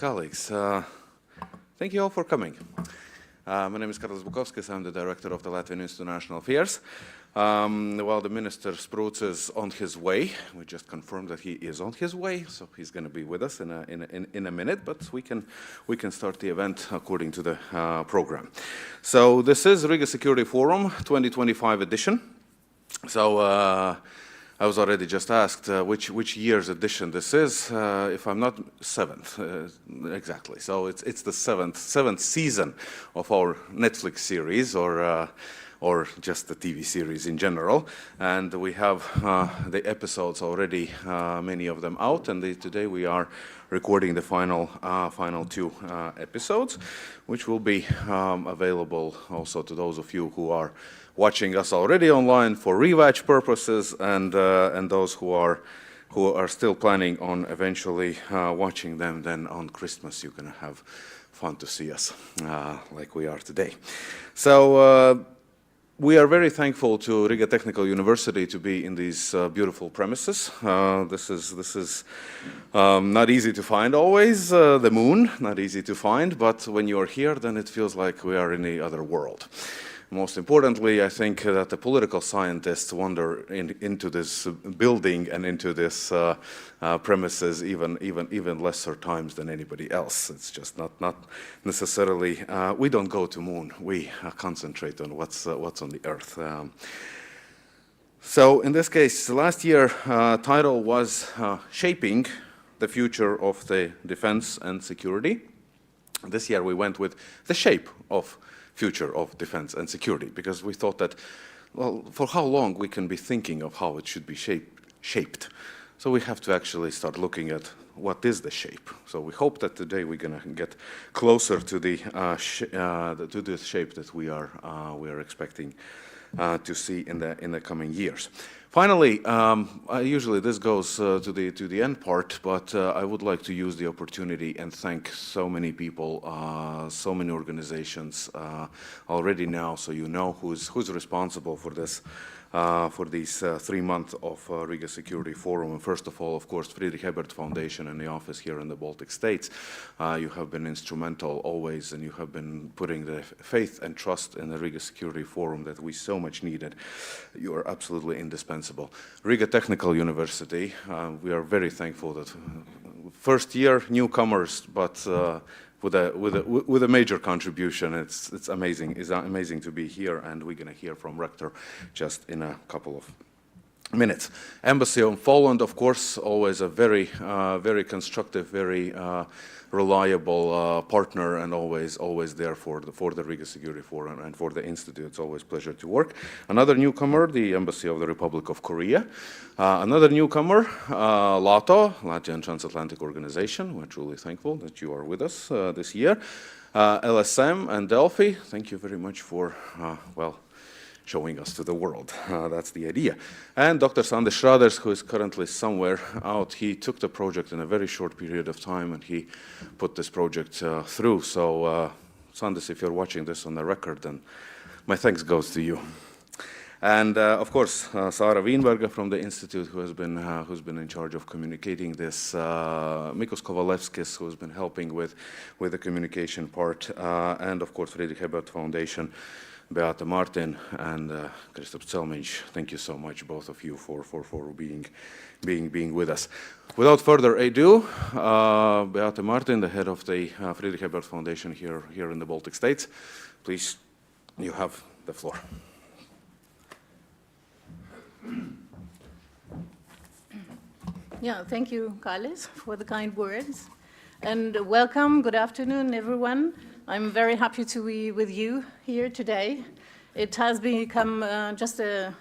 colleagues, thank you all for coming. My name is Karlis Bukovskis. I'm the director of the Latvian International Affairs. Well, the Minister Sprūts is on his way. We just confirmed that he is on his way, so he's going to be with us in a minute, but we can start the event according to the program. So this is Rīgas Security Forum 2025 edition. So I was already just asked which year's edition this is. If I'm not, seventh, exactly. So it's the seventh season of our Netflix series, or just the TV series in general. And we have the episodes already, many of them out, and today we are recording the final two episodes, which will be available also to those of you who are watching us already online for rewatch purposes, and those who are still planning on eventually watching them. Then on Christmas you're gonna have fun to see us like we are today. So we are very thankful to Riga Technical University to be in these beautiful premises. This is not easy to find always, the moon, not easy to find, but when you are here, then it feels like we are in the other world. Most importantly, I think that the political scientists wander into this building and into this premises even lesser times than anybody else. It's just not necessarily. We don't go to moon. We concentrate on what's on the earth. So in this case, last year title was Shaping the Future of the Defense and Security. This year we went with the shape of future of defense and security, because we thought that, well, for how long we can be thinking of how it should be shaped. So we have to actually start looking at what is the shape. So we hope that today we're going to get closer to the shape that we are expecting to see in the coming years. Finally, usually this goes to the end part, but I would like to use the opportunity and thank so many people, so many organizations already now, so you know who's responsible for this. For these 3 months of Riga Security Forum. And first of all, of course, Friedrich Ebert Foundation and the office here in the Baltic States. You have been instrumental always, and you have been putting the faith and trust in the Riga Security Forum that we so much needed. You are absolutely indispensable. Riga Technical University, we are very thankful that first year newcomers, but with a major contribution. It's amazing. It's amazing to be here, and we're going to hear from Rector just in a couple of minutes. Embassy of Poland, of course, always a very constructive, very reliable partner, and always there for the Riga Security Forum and for the Institute. It's always a pleasure to work. Another newcomer, the Embassy of the Republic of Korea. Another newcomer, LATO, Latvian Transatlantic Organization. We're truly thankful that you are with us this year. LSM and Delphi, thank you very much for, showing us to the world. That's the idea. And Dr. Sandis Schraders, who is currently somewhere out, he took the project in a very short period of time, and he put this project through. So, Sandis, if you're watching this on the record, then my thanks goes to you. And of course, Sara Wienberger from the Institute, who's been in charge of communicating this. Mikos Kovalevskis, who's been helping with the communication part, and of course, Friedrich Ebert Foundation. Beata Martin and Kristaps Celmiņš, thank you so much, both of you, for being with us. Without further ado, Beata Martin, the head of the Friedrich Ebert Foundation here in the Baltic States, please, you have the floor. Yeah, thank you, Karlis, for the kind words. And welcome, good afternoon, everyone. I'm very happy to be with you here today. It has become just a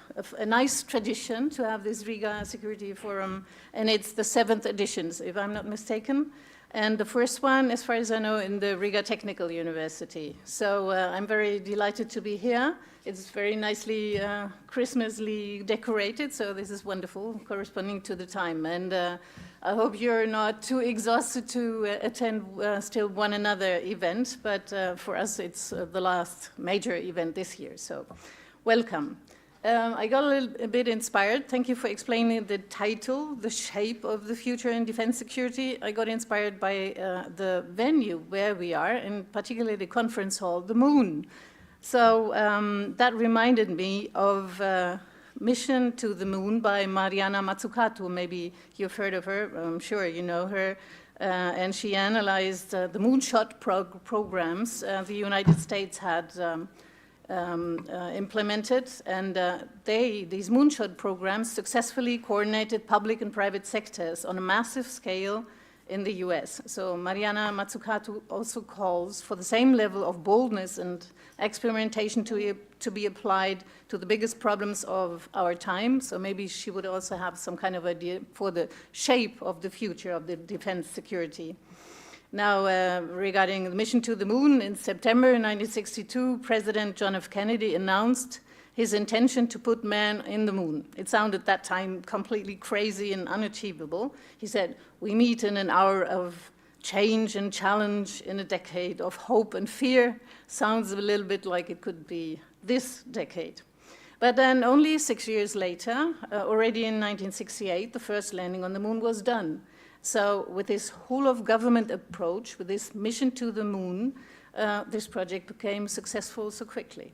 nice tradition to have this Riga Security Forum, and it's the 7th edition, if I'm not mistaken. And the first one, as far as I know, in the Riga Technical University. So I'm very delighted to be here. It's very nicely Christmasly decorated, so this is wonderful, corresponding to the time. And I hope you're not too exhausted to attend still one another event, but for us it's the last major event this year, so welcome. I got a bit inspired. Thank you for explaining the title, the shape of the future in defense security. I got inspired by the venue where we are, and particularly the conference hall, the moon. So that reminded me of Mission to the Moon by Mariana Mazzucato. Maybe you've heard of her. I'm sure you know her. And she analyzed the moonshot programs the United States had implemented, and these moonshot programs successfully coordinated public and private sectors on a massive scale in the US. So Mariana Mazzucato also calls for the same level of boldness and experimentation to be applied to the biggest problems of our time. So maybe she would also have some kind of idea for the shape of the future of the defense security. Now, regarding the mission to the moon, in September 1962, President John F. Kennedy announced his intention to put man in the moon. It sounded at that time completely crazy and unachievable. He said, "We meet in an hour of change and challenge, in a decade of hope and fear." Sounds a little bit like it could be this decade. But then only 6 years later, already in 1968, the first landing on the moon was done. So with this whole-of-government approach, with this mission to the moon, this project became successful so quickly.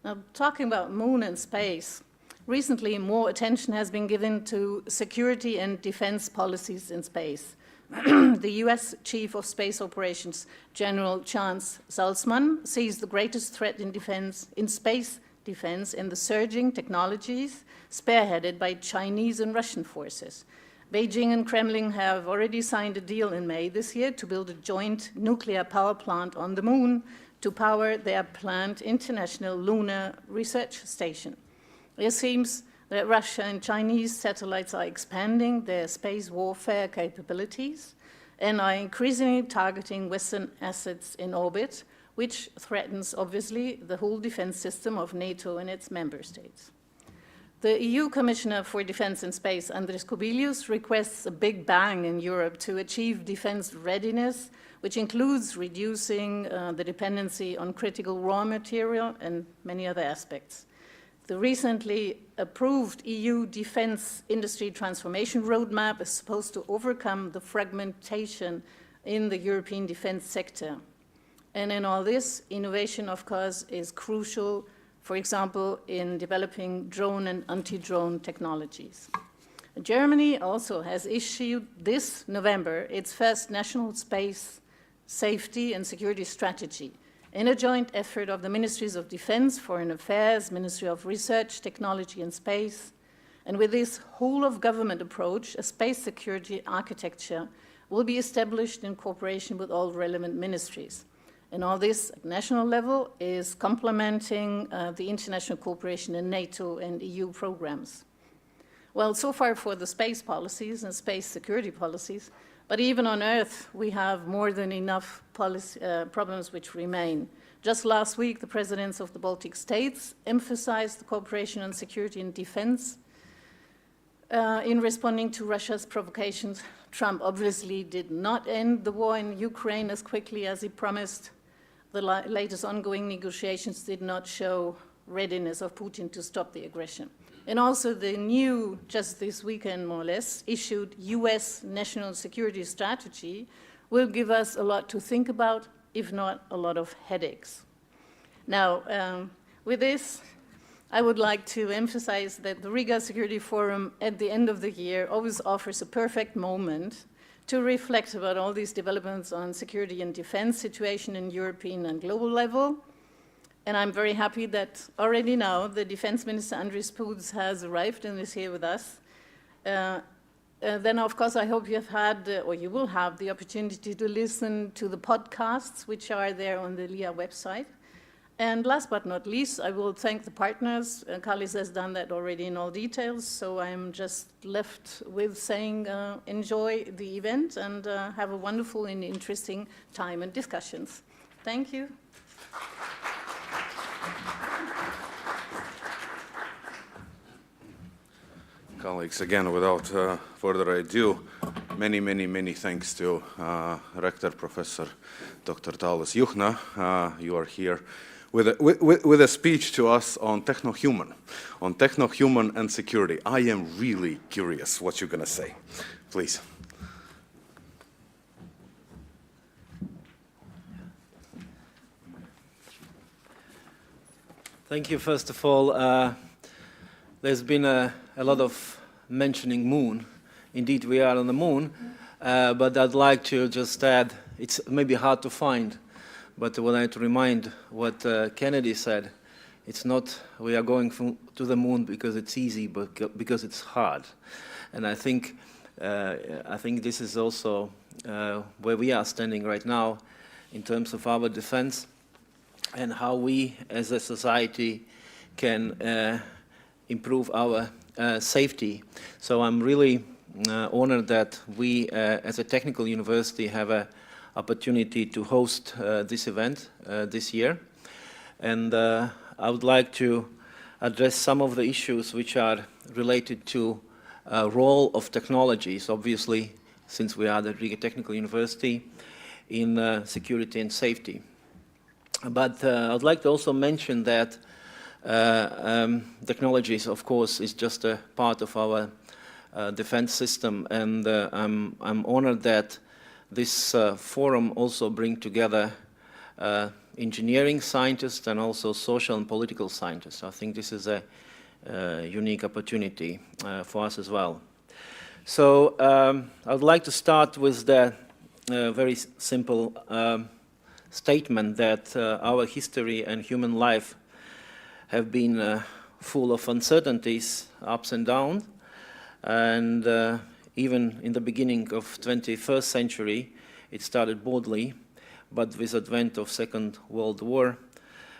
Now, talking about moon and space, recently more attention has been given to security and defense policies in space. The US Chief of Space Operations, General Chance Salzman, sees the greatest threat in space defense in the surging technologies spearheaded by Chinese and Russian forces. Beijing and Kremlin have already signed a deal in May this year to build a joint nuclear power plant on the moon to power their planned International Lunar Research Station. It seems that Russia and Chinese satellites are expanding their space warfare capabilities and are increasingly targeting Western assets in orbit, which threatens, obviously, the whole defense system of NATO and its member states. The EU Commissioner for Defense and Space, Andris Kubilius, requests a big bang in Europe to achieve defense readiness, which includes reducing the dependency on critical raw material and many other aspects. The recently approved EU Defense Industry Transformation Roadmap is supposed to overcome the fragmentation in the European defense sector. And in all this, innovation, of course, is crucial, for example, in developing drone and anti-drone technologies. Germany also has issued this November its first national space safety and security strategy in a joint effort of the Ministries of Defense, Foreign Affairs, Ministry of Research, Technology and Space. And with this whole-of-government approach, a space security architecture will be established in cooperation with all relevant ministries. And all this at national level is complementing the international cooperation in NATO and EU programs. Well, so far for the space policies and space security policies, but even on Earth, we have more than enough problems which remain. Just last week, the presidents of the Baltic states emphasized the cooperation on security and defense in responding to Russia's provocations. Trump obviously did not end the war in Ukraine as quickly as he promised. The latest ongoing negotiations did not show readiness of Putin to stop the aggression. And also the new, just this weekend more or less, issued US national security strategy will give us a lot to think about, if not a lot of headaches. Now, with this, I would like to emphasize that the Rīgas Security Forum at the end of the year always offers a perfect moment to reflect about all these developments on security and defense situation in European and global level. And I'm very happy that already now the Defense Minister Andris Puds has arrived and is here with us. Then, of course, I hope you have had, or you will have, the opportunity to listen to the podcasts, which are there on the LIA website. And last but not least, I will thank the partners. Carlis has done that already in all details, so I'm just left with saying enjoy the event and have a wonderful and interesting time and discussions. Thank you. Colleagues, again, without further ado, many thanks to Rector Professor Dr. Tālis Juhna. You are here with a speech to us on techno-human and security. I am really curious what you're going to say. Please. Thank you. First of all, there's been a lot of mentioning moon. Indeed, we are on the moon, but I'd like to just add, it's maybe hard to find, but I would like to remind what Kennedy said. It's not we are going to the moon because it's easy, but because it's hard. And I think this is also where we are standing right now in terms of our defense and how we as a society can improve our safety. So I'm really honored that we as a technical university have an opportunity to host this event this year. And I would like to address some of the issues which are related to role of technologies, obviously, since we are the Riga Technical University, in security and safety. But I would like to also mention that technologies, of course, is just a part of our defense system, and I'm honored that this forum also brings together engineering scientists and also social and political scientists. I think this is a unique opportunity for us as well. So I would like to start with the very simple statement that our history and human life have been full of uncertainties, ups and downs, and even in the beginning of 21st century, it started boldly, but with advent of Second World War,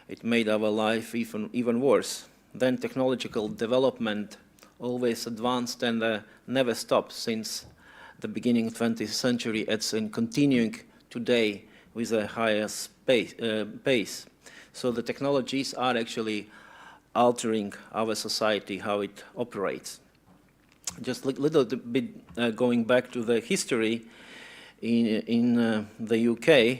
it made our life even worse. Then technological development always advanced and never stopped since the beginning of 20th century. It's continuing today with a higher pace. So the technologies are actually altering our society, how it operates. Just a little bit going back to the history, in the UK,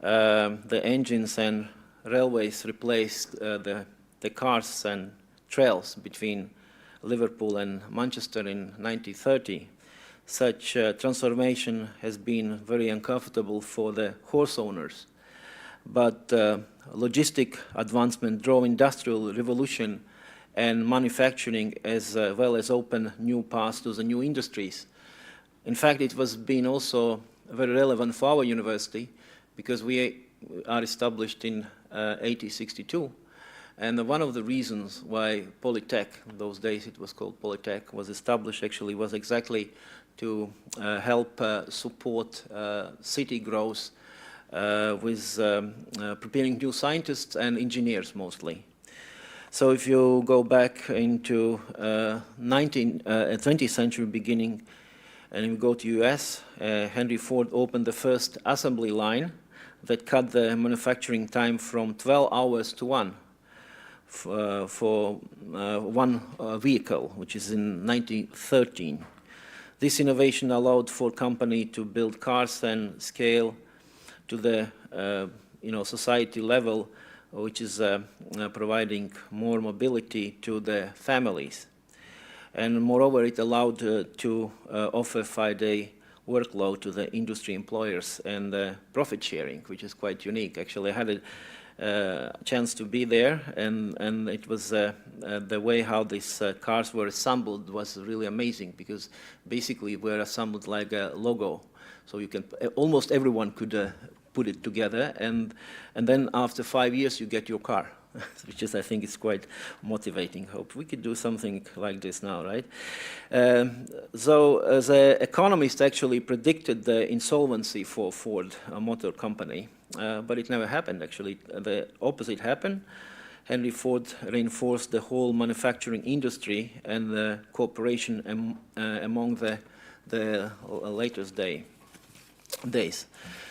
the engines and railways replaced the cars and trails between Liverpool and Manchester in 1930. Such transformation has been very uncomfortable for the horse owners. But logistic advancement drove industrial revolution and manufacturing as well as open new paths to the new industries. In fact, it was been also very relevant for our university because we are established in 1862. And one of the reasons why Polytech, in those days it was called Polytech, was established actually was exactly to help support city growth with preparing new scientists and engineers mostly. So if you go back into 20th century beginning and you go to US, Henry Ford opened the first assembly line that cut the manufacturing time from 12 hours to 1 for one vehicle, which is in 1913. This innovation allowed for company to build cars and scale to the society level, which is providing more mobility to the families. And moreover, it allowed to offer 5-day workload to the industry employers and profit sharing, which is quite unique. Actually, I had a chance to be there, and it was the way how these cars were assembled was really amazing, because basically were assembled like a Lego, so you can almost everyone could put it together, and then after 5 years you get your car, which is, I think, is quite motivating. Hope we could do something like this now, right? So the economists actually predicted the insolvency for Ford Motor Company, but it never happened, actually. The opposite happened. Henry Ford reinforced the whole manufacturing industry and the cooperation among the latest days.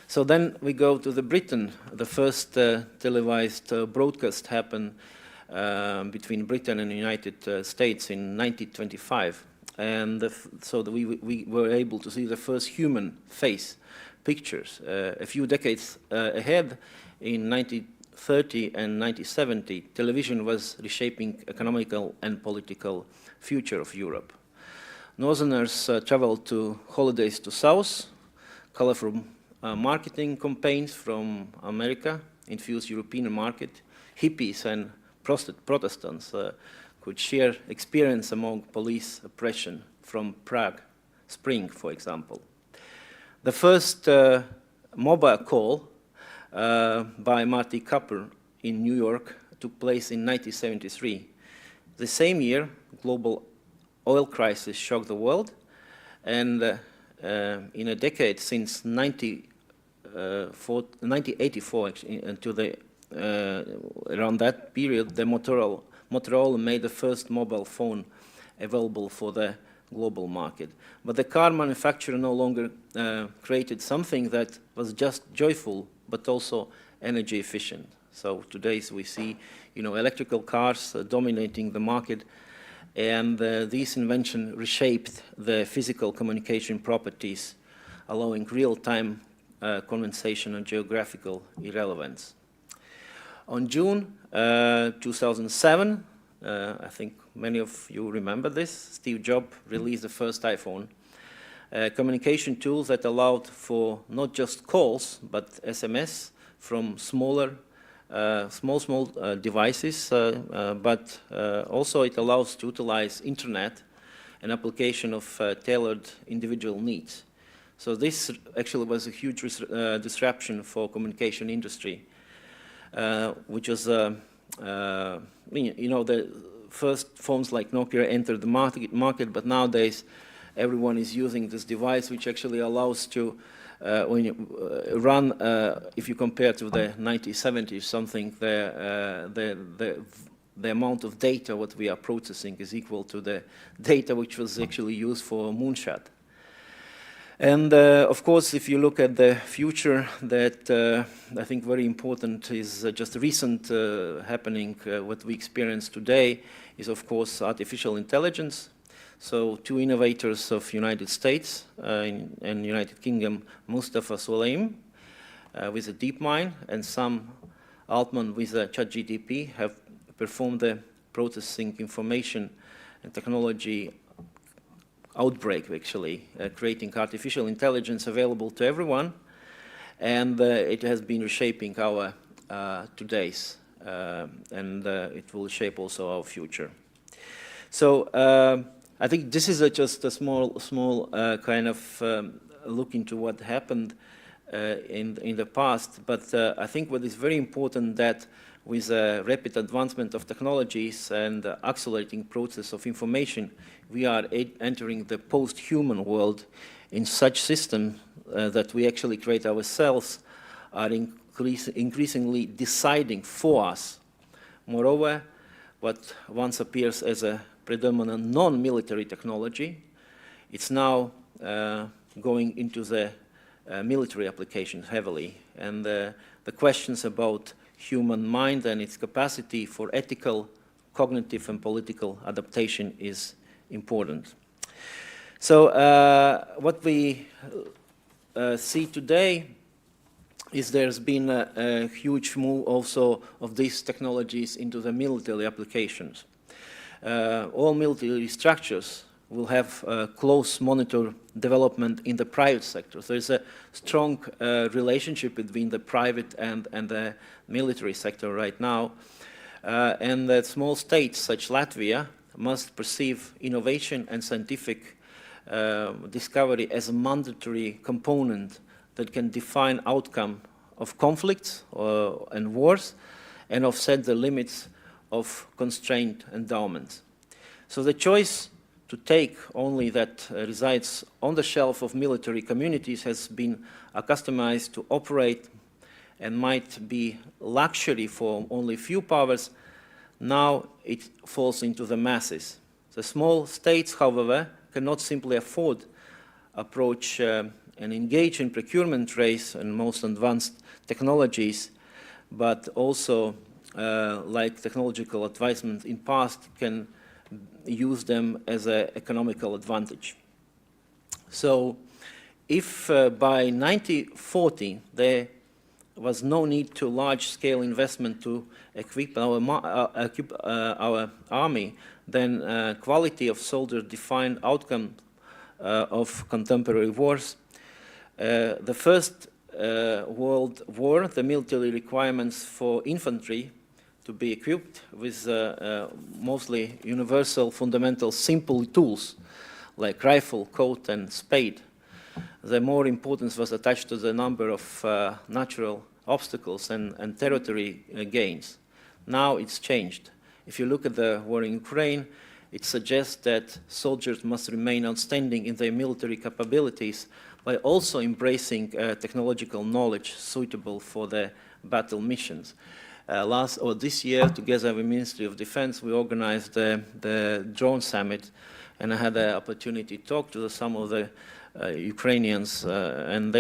So then we go to the Britain. The first televised broadcast happened between Britain and the United States in 1925. And so we were able to see the first human face pictures. A few decades ahead, in 1930 and 1970, television was reshaping economical and political future of Europe. Northerners traveled to holidays to South, colorful marketing campaigns from America infused European market, hippies and Protestants could share experience among police oppression from Prague Spring, for example. The first mobile call by Marty Cooper in New York took place in 1973. The same year, global oil crisis shocked the world, and in a decade since 1984, actually, around that period, the Motorola made the first mobile phone available for the global market. But the car manufacturer no longer created something that was just joyful, but also energy efficient. So today we see, electrical cars dominating the market, and this invention reshaped the physical communication properties, allowing real-time conversation and geographical irrelevance. On June 2007, I think many of you remember this, Steve Jobs released the first iPhone, a communication tool that allowed for not just calls, but SMS from small devices, but also it allows to utilize internet, an application of tailored individual needs. So this actually was a huge disruption for communication industry, which was, the first phones like Nokia entered the market, but nowadays everyone is using this device, which actually allows to, when you run, if you compare to the 1970s, something, the amount of data what we are processing is equal to the data which was actually used for moonshot. And of course, if you look at the future, that I think very important is just recent happening, what we experience today is of course artificial intelligence. So two innovators of United States and United Kingdom, Mustafa Sulaim with a DeepMind and Sam Altman with a ChatGPT have performed the processing information and technology outbreak, actually, creating artificial intelligence available to everyone, and it has been reshaping our today's, and it will shape also our future. So I think this is just a small kind of look into what happened in the past, but I think what is very important that with the rapid advancement of technologies and the accelerating process of information, we are entering the post-human world in such system that we actually create ourselves are increasingly deciding for us. Moreover, what once appears as a predominant non-military technology, it's now going into the military applications heavily. And the questions about human mind and its capacity for ethical, cognitive, and political adaptation is important. So what we see today is there's been a huge move also of these technologies into the military applications. All military structures will have close monitor development in the private sector. So there's a strong relationship between the private and the military sector right now. And that small states such Latvia must perceive innovation and scientific discovery as a mandatory component that can define outcome of conflicts and wars and offset the limits of constrained endowments. So the choice to take only that resides on the shelf of military communities has been accustomed to operate and might be luxury for only few powers. Now it falls into the masses. The small states, however, cannot simply afford approach and engage in procurement race and most advanced technologies, but also like technological advancement in past can use them as an economical advantage. So if by 1940 the was no need to large-scale investment to equip our army, then quality of soldiers defined outcome of contemporary wars. The First World War, the military requirements for infantry to be equipped with mostly universal, fundamental, simple tools like rifle, coat, and spade. The more importance was attached to the number of natural obstacles and territory gains. Now it's changed. If you look at the war in Ukraine, it suggests that soldiers must remain outstanding in their military capabilities by also embracing technological knowledge suitable for their battle missions. This year, together with the Ministry of Defense, we organized the drone summit, and I had the opportunity to talk to some of the Ukrainians, what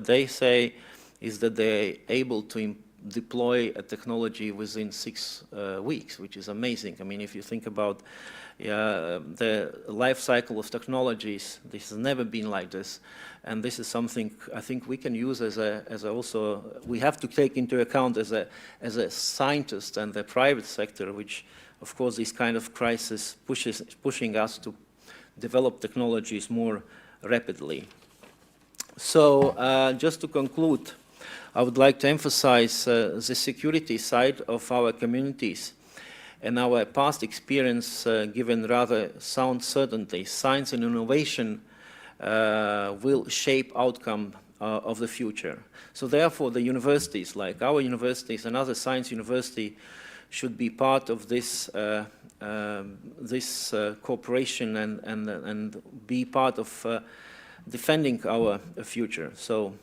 they say is that they're able to deploy a technology within 6 weeks, which is amazing. I mean, if you think about the life cycle of technologies, this has never been like this, and this is something I think we can use as also we have to take into account as a scientist and the private sector, which of course this kind of crisis pushing us to develop technologies more rapidly. So just to conclude, I would like to emphasize the security side of our communities and our past experience given rather sound certainty. Science and innovation will shape outcome of the future. So therefore the universities, like our universities and other science universities, should be part of this cooperation and be part of defending our future. So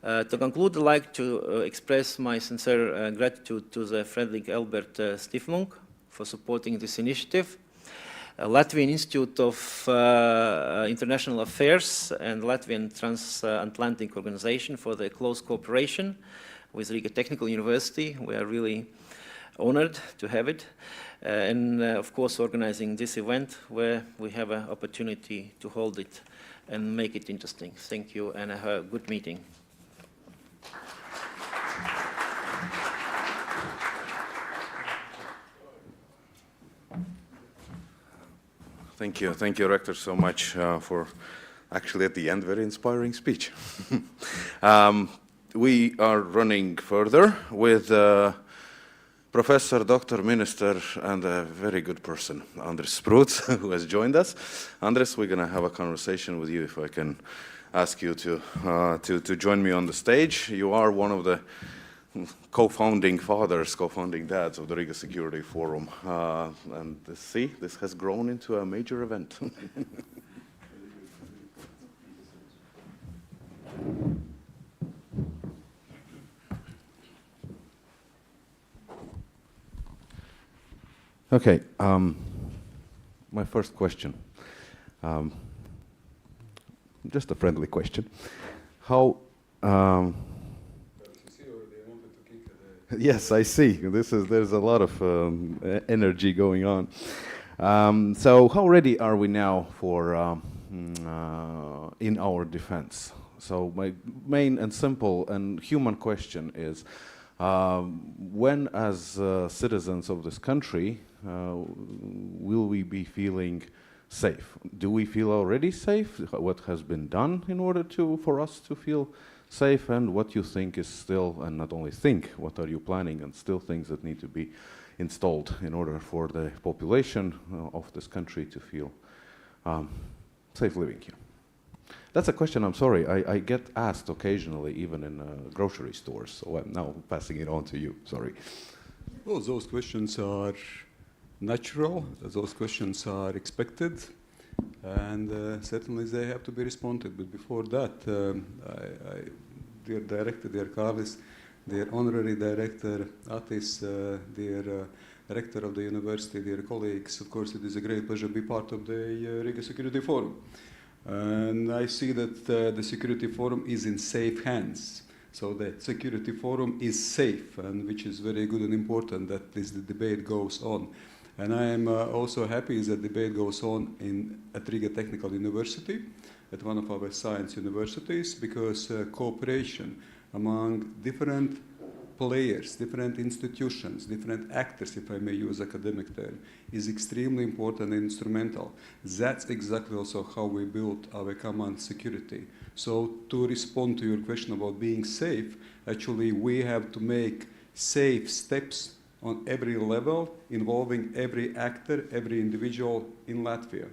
to conclude, I'd like to express my sincere gratitude to the Fredrik Albert Stiftmunk for supporting this initiative, Latvian Institute of International Affairs and Latvian Transatlantic Organization for their close cooperation with Riga Technical University. We are really honored to have it, and of course organizing this event where we have an opportunity to hold it and make it interesting. Thank you, and have a good meeting. Thank you, Rector, so much for actually at the end very inspiring speech. We are running further with Professor, Dr. Minister, and a very good person, Andris Sprūts, who has joined us. Andris, we're going to have a conversation with you. If I can ask you to join me on the stage. You are one of the co-founding fathers, co-founding dads of the Rīgas Security Forum. And see, this has grown into a major event. Okay, my first question, just a friendly question. How? Yes, I see. There's a lot of energy going on. So, how ready are we now for in our defense? So, my main and simple and human question is, when, as citizens of this country, will we be feeling safe? Do we feel already safe? What has been done in order for us to feel safe, and what you think is still, and not only think, what are you planning, and still things that need to be installed in order for the population of this country to feel safe living here? That's a question, I'm sorry, I get asked occasionally, even in grocery stores, so I'm now passing it on to you, sorry. Well, those questions are natural, those questions are expected, and certainly they have to be responded. But before that, dear Director, dear Kārlis, dear Honorary Director, Atis, dear Rector of the University, dear colleagues, of course it is a great pleasure to be part of the Rīgas Security Forum. And I see that the Security Forum is in safe hands. So the Security Forum is safe, and which is very good and important that the debate goes on. And I am also happy that the debate goes on at Riga Technical University, at one of our science universities, because cooperation among different players, different institutions, different actors, if I may use academic term, is extremely important and instrumental. That's exactly also how we built our common security. So to respond to your question about being safe, actually we have to make safe steps on every level involving every actor, every individual in Latvia.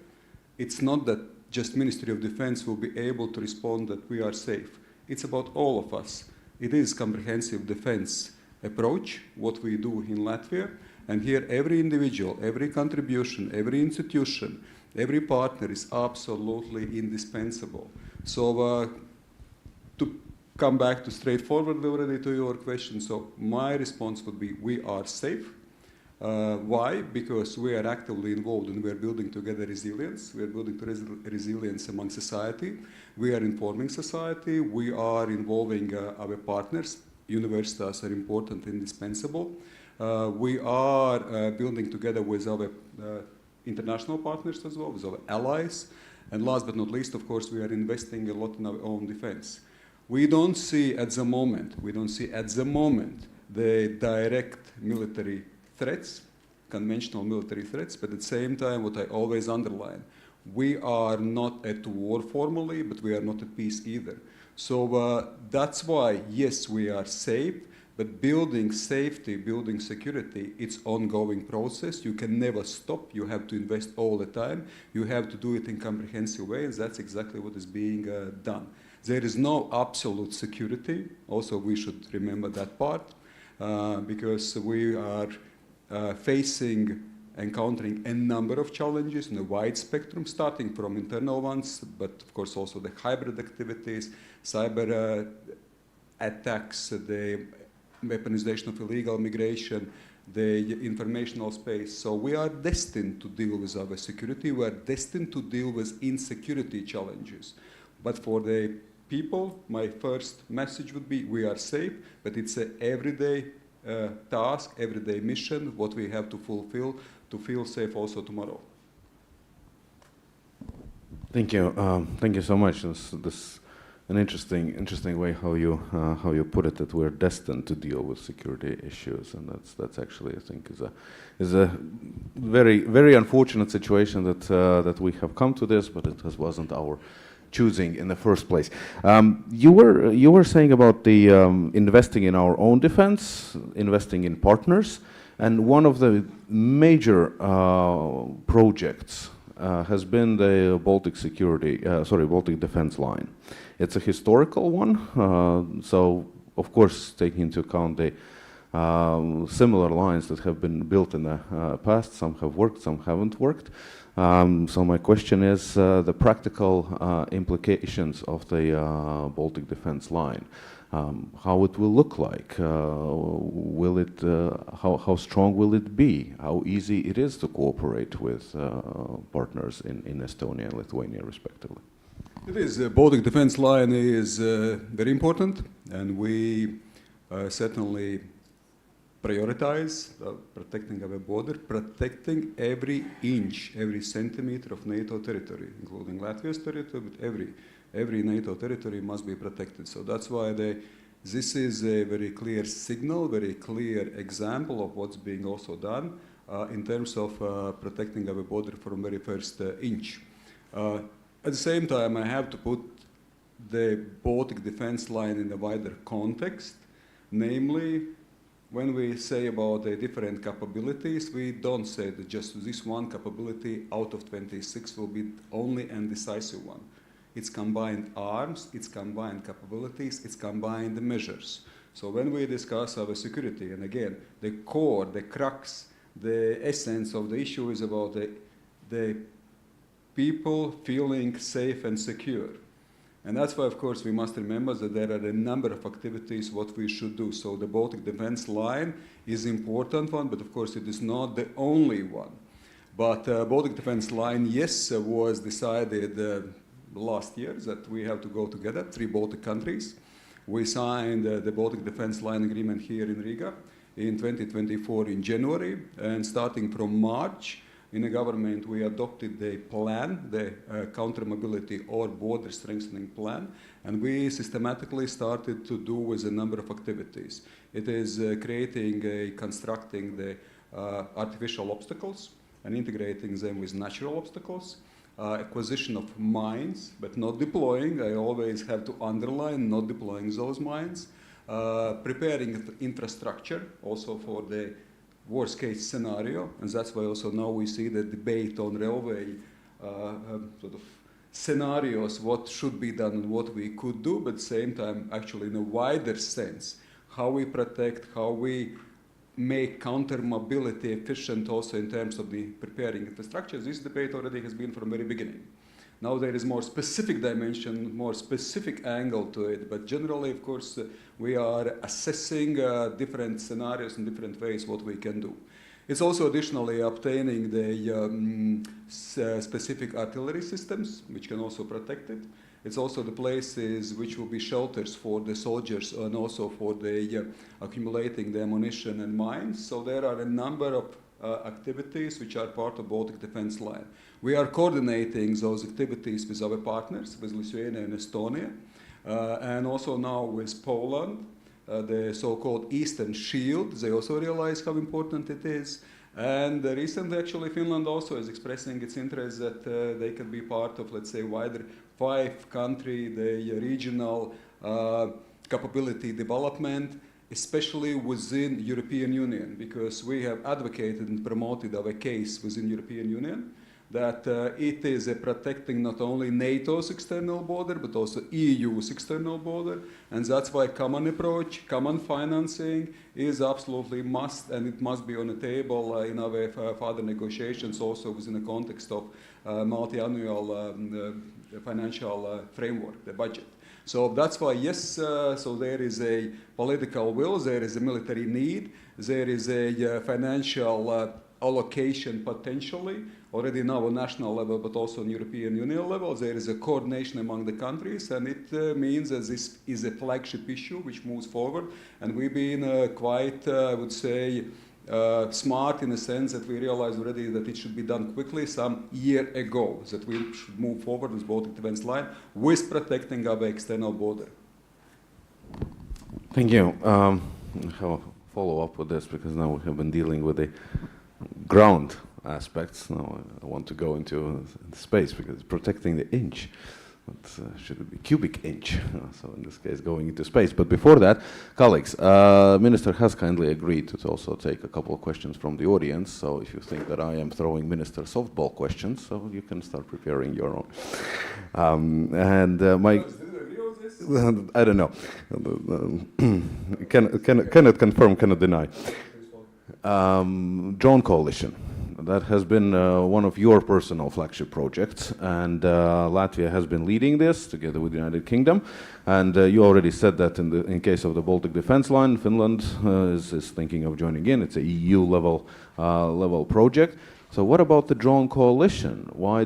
It's not that just Ministry of Defense will be able to respond that we are safe. It's about all of us. It is comprehensive defense approach, what we do in Latvia, and here every individual, every contribution, every institution, every partner is absolutely indispensable. So to come back to straightforward already to your question, so my response would be we are safe. Why? Because we are actively involved and we are building together resilience. We are building resilience among society. We are informing society. We are involving our partners. Universities are important, indispensable. We are building together with our international partners as well, with our allies. And last but not least, of course, we are investing a lot in our own defense. We don't see at the moment the direct military threats, conventional military threats, but at the same time, what I always underline, we are not at war formally, but we are not at peace either. So that's why, yes, we are safe, but building safety, building security, it's ongoing process. You can never stop. You have to invest all the time. You have to do it in comprehensive way, and that's exactly what is being done. There is no absolute security. Also, we should remember that part, because we are encountering a number of challenges in a wide spectrum, starting from internal ones, but of course also the hybrid activities, cyber attacks, the weaponization of illegal migration, the informational space. So we are destined to deal with our security. We are destined to deal with insecurity challenges. But for the people, my first message would be we are safe, but it's an everyday task, everyday mission, what we have to fulfill to feel safe also tomorrow. Thank you. Thank you so much. This an interesting way how you put it, that we're destined to deal with security issues, and that's actually, I think, is a very unfortunate situation that we have come to this, but it wasn't our choosing in the first place. You were saying about the investing in our own defense, investing in partners, and one of the major projects has been the Baltic Baltic Defense Line. It's a historical one, so of course taking into account the similar lines that have been built in the past. Some have worked, some haven't worked. So my question is the practical implications of the Baltic Defense Line. How it will look like? Will it? How strong will it be? How easy it is to cooperate with partners in Estonia and Lithuania, respectively? It is. The Baltic Defense Line is very important, and we certainly prioritize protecting our border, protecting every inch, every centimeter of NATO territory, including Latvia's territory, but every NATO territory must be protected. So that's why this is a very clear signal, very clear example of what's being also done in terms of protecting our border from very first inch. At the same time, I have to put the Baltic Defense Line in a wider context, namely, when we say about the different capabilities, we don't say that just this one capability out of 26 will be only and decisive one. It's combined arms, it's combined capabilities, it's combined measures. So when we discuss our security, and again, the core, the crux, the essence of the issue is about the people feeling safe and secure. And that's why, of course, we must remember that there are a number of activities what we should do. So the Baltic Defense Line is an important one, but of course it is not the only one. But Baltic Defense Line, yes, was decided last year that we have to go together, 3 Baltic countries. We signed the Baltic Defense Line agreement here in Riga in 2024 in January, and starting from March, in the government, we adopted the plan, the counter mobility or border strengthening plan, and we systematically started to do with a number of activities. It is constructing the artificial obstacles and integrating them with natural obstacles, acquisition of mines, but not deploying. I always have to underline, not deploying those mines, preparing infrastructure also for the worst case scenario, and that's why also now we see the debate on railway sort of scenarios, what should be done and what we could do, but at the same time, actually in a wider sense, how we protect, how we make counter mobility efficient also in terms of the preparing infrastructure. This debate already has been from the very beginning. Now there is more specific dimension, more specific angle to it, but generally, of course, we are assessing different scenarios in different ways what we can do. It's also additionally obtaining the specific artillery systems, which can also protect it. It's also the places which will be shelters for the soldiers and also for the accumulating the ammunition and mines. So there are a number of activities which are part of Baltic Defense Line. We are coordinating those activities with our partners, with Lithuania and Estonia, and also now with Poland, the so-called Eastern Shield. They also realize how important it is. And recently, actually, Finland also is expressing its interest that they can be part of, let's say, wider five-country, the regional capability development, especially within European Union, because we have advocated and promoted our case within European Union that it is protecting not only NATO's external border, but also EU's external border, and that's why common approach, common financing is absolutely must, and it must be on the table in our further negotiations also within the context of multi-annual financial framework, the budget. So that's why, yes, so there is a political will, there is a military need, there is a financial allocation potentially, already now on national level, but also on European Union level. There is a coordination among the countries, and it means that this is a flagship issue which moves forward. And we've been quite, I would say, smart in the sense that we realized already that it should be done quickly some year ago, that we should move forward with Baltic Defense Line with protecting our external border. Thank you. I have a follow-up with this because now we have been dealing with the ground aspects. Now I want to go into space because protecting the inch. Should it be cubic inch? So in this case, going into space. But before that, colleagues, Minister has kindly agreed to also take a couple of questions from the audience. So if you think that I am throwing Minister softball questions, so you can start preparing your own. My I don't know. Cannot confirm, cannot deny. Drone coalition. That has been one of your personal flagship projects, and Latvia has been leading this together with the United Kingdom. And you already said that in case of the Baltic Defense Line, Finland is thinking of joining in. It's a EU level project. So what about the drone coalition? Why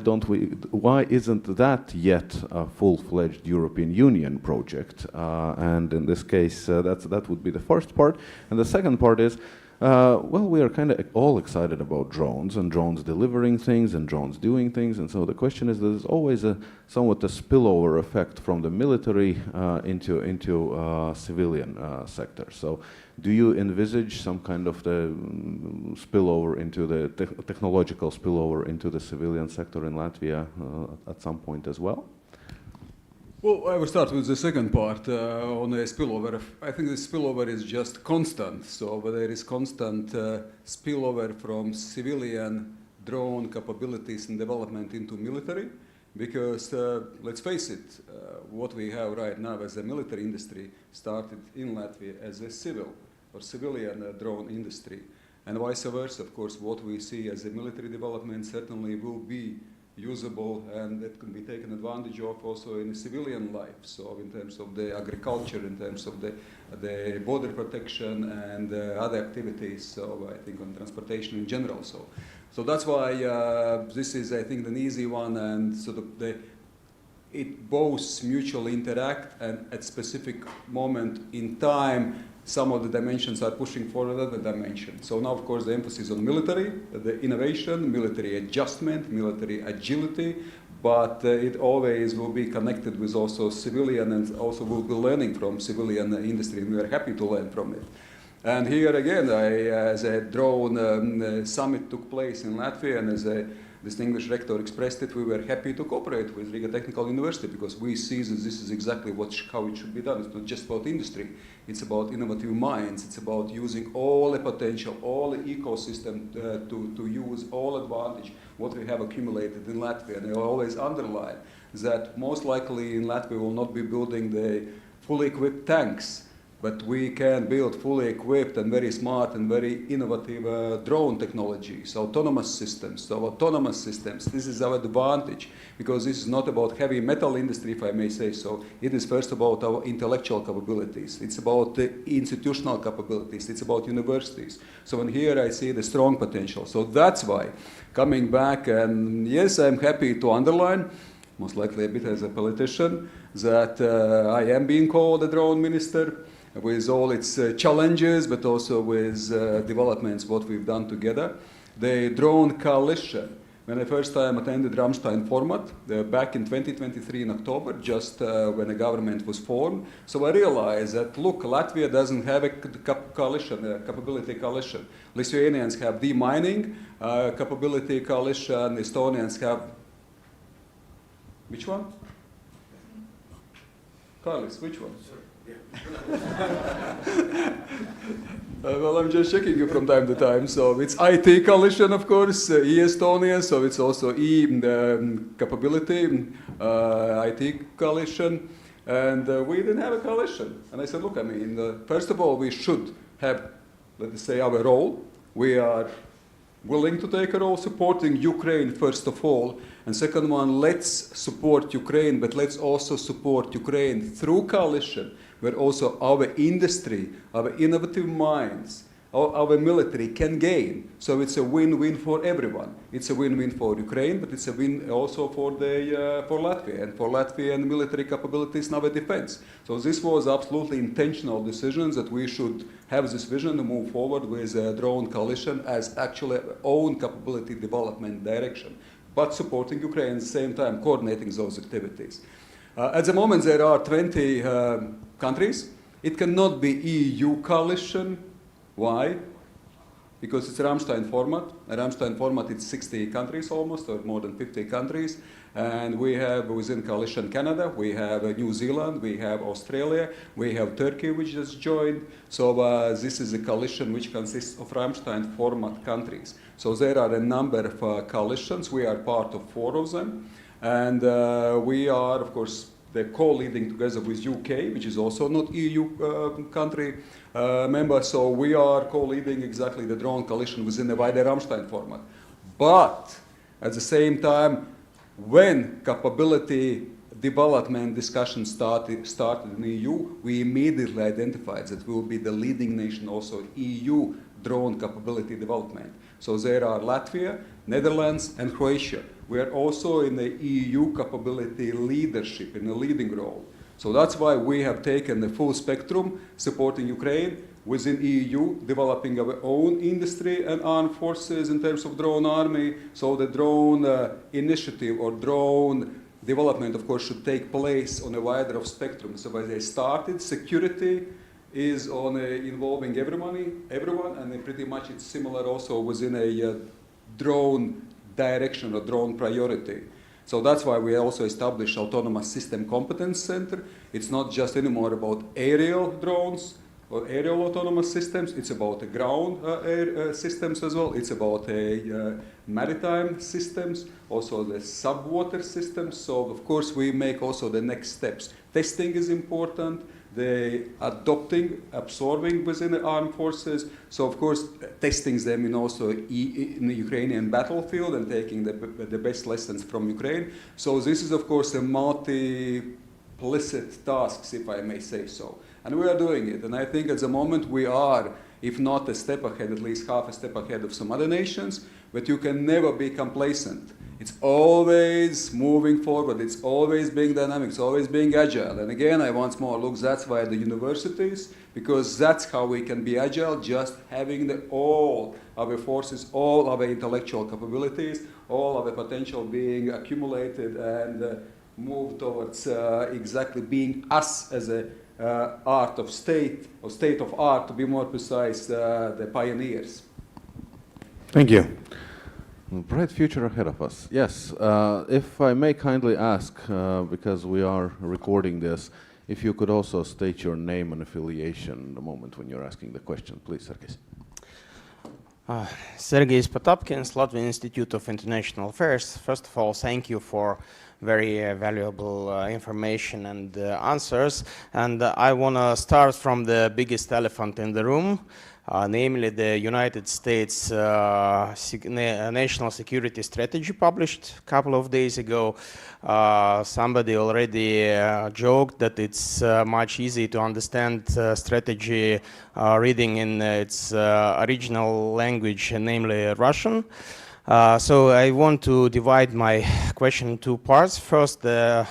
isn't that yet a full-fledged European Union project? And in this case, that would be the first part. And the second part is, well, we are kind of all excited about drones and drones delivering things and drones doing things. And so the question is, there's always somewhat a spillover effect from the military into civilian sector. So do you envisage some kind of the spillover into the technological spillover into the civilian sector in Latvia at some point as well? Well, I will start with the second part on the spillover. I think the spillover is just constant. So there is constant spillover from civilian drone capabilities and development into military, because let's face it, what we have right now as a military industry started in Latvia as a civil or civilian drone industry, and vice versa. Of course, what we see as a military development certainly will be usable, and that can be taken advantage of also in civilian life. So in terms of the agriculture, in terms of the border protection and other activities, so I think on transportation in general. So that's why this is, I think, an easy one, and sort of it both mutually interact and at specific moment in time some of the dimensions are pushing for another dimension. So now, of course, the emphasis on military, the innovation, military adjustment, military agility, but it always will be connected with also civilian, and also will be learning from civilian industry, and we are happy to learn from it. And here again, as a drone summit took place in Latvia, and as a distinguished rector expressed it, we were happy to cooperate with Riga Technical University because we see that this is exactly how it should be done. It's not just about industry, it's about innovative minds, it's about using all the potential, all the ecosystem to use all advantage, what we have accumulated in Latvia. And I always underline that most likely in Latvia we will not be building the fully equipped tanks, but we can build fully equipped and very smart and very innovative drone technologies, autonomous systems. So autonomous systems, this is our advantage, because this is not about heavy metal industry, if I may say so. It is first about our intellectual capabilities. It's about the institutional capabilities. It's about universities. So in here I see the strong potential. So that's why, coming back, and yes, I'm happy to underline, most likely a bit as a politician, that I am being called a drone minister, with all its challenges, but also with developments, what we've done together. The drone coalition, when I first time attended Rammstein format, back in 2023 in October, just when the government was formed, so I realized that, look, Latvia doesn't have a coalition, a capability coalition. Lithuanians have demining capability coalition, Estonians have, which one? Carlis, which one? Well, I'm just checking you from time to time. So it's IT coalition, of course, e-Estonia, so it's also e-capability, IT coalition, and we didn't have a coalition. And I said, look, I mean, first of all, we should have, let us say, our role. We are willing to take a role supporting Ukraine, first of all. And second one, let's support Ukraine, but let's also support Ukraine through coalition, where also our industry, our innovative minds, our military can gain. So it's a win-win for everyone. It's a win-win for Ukraine, but it's a win also for Latvia and for Latvian military capabilities in our defense. So this was absolutely intentional decisions that we should have this vision to move forward with a drone coalition as actually our own capability development direction, but supporting Ukraine at the same time, coordinating those activities. At the moment, there are 20 countries. It cannot be EU coalition. Why? Because it's a Rammstein format. A Rammstein format, it's 60 countries almost, or more than 50 countries. And we have within coalition Canada, we have New Zealand, we have Australia, we have Turkey, which has joined. So this is a coalition which consists of Rammstein format countries. So there are a number of coalitions. We are part of 4 of them. And we are, of course, they're co-leading together with UK, which is also not EU country member. So we are co-leading exactly the drone coalition within the wider Rammstein format. But at the same time, when capability development discussions started in the EU, we immediately identified that we will be the leading nation also in EU drone capability development. So there are Latvia, Netherlands, and Croatia. We are also in the EU capability leadership, in a leading role. So that's why we have taken the full spectrum, supporting Ukraine within EU, developing our own industry and armed forces in terms of drone army. So the drone initiative or drone development, of course, should take place on a wider of spectrum. So when they started, security is on involving everyone, and pretty much it's similar also within a drone direction or drone priority. So that's why we also established Autonomous System Competence Center. It's not just anymore about aerial drones or aerial autonomous systems. It's about the ground air systems as well. It's about maritime systems, also the subwater systems. So of course we make also the next steps. Testing is important. The adopting, absorbing within the armed forces. So of course, testing them in also in the Ukrainian battlefield and taking the best lessons from Ukraine. So this is of course a multiplicit task, if I may say so. And we are doing it. And I think at the moment we are, if not a step ahead, at least half a step ahead of some other nations, but you can never be complacent. It's always moving forward, it's always being dynamic, it's always being agile. And again, I once more look, that's why the universities, because that's how we can be agile, just having all our forces, all our intellectual capabilities, all our potential being accumulated and move towards exactly being us as a art of state, or state of art, to be more precise, the pioneers. Thank you. Bright future ahead of us. Yes, if I may kindly ask, because we are recording this, if you could also state your name and affiliation the moment when you're asking the question, please, Sergejs. Sergejs Potapkins, Latvian Institute of International Affairs. First of all, thank you for very valuable information and answers. And I want to start from the biggest elephant in the room, namely the United States National Security Strategy published a couple of days ago. Somebody already joked that it's much easier to understand strategy reading in its original language, namely Russian. So I want to divide my question in two parts. First, the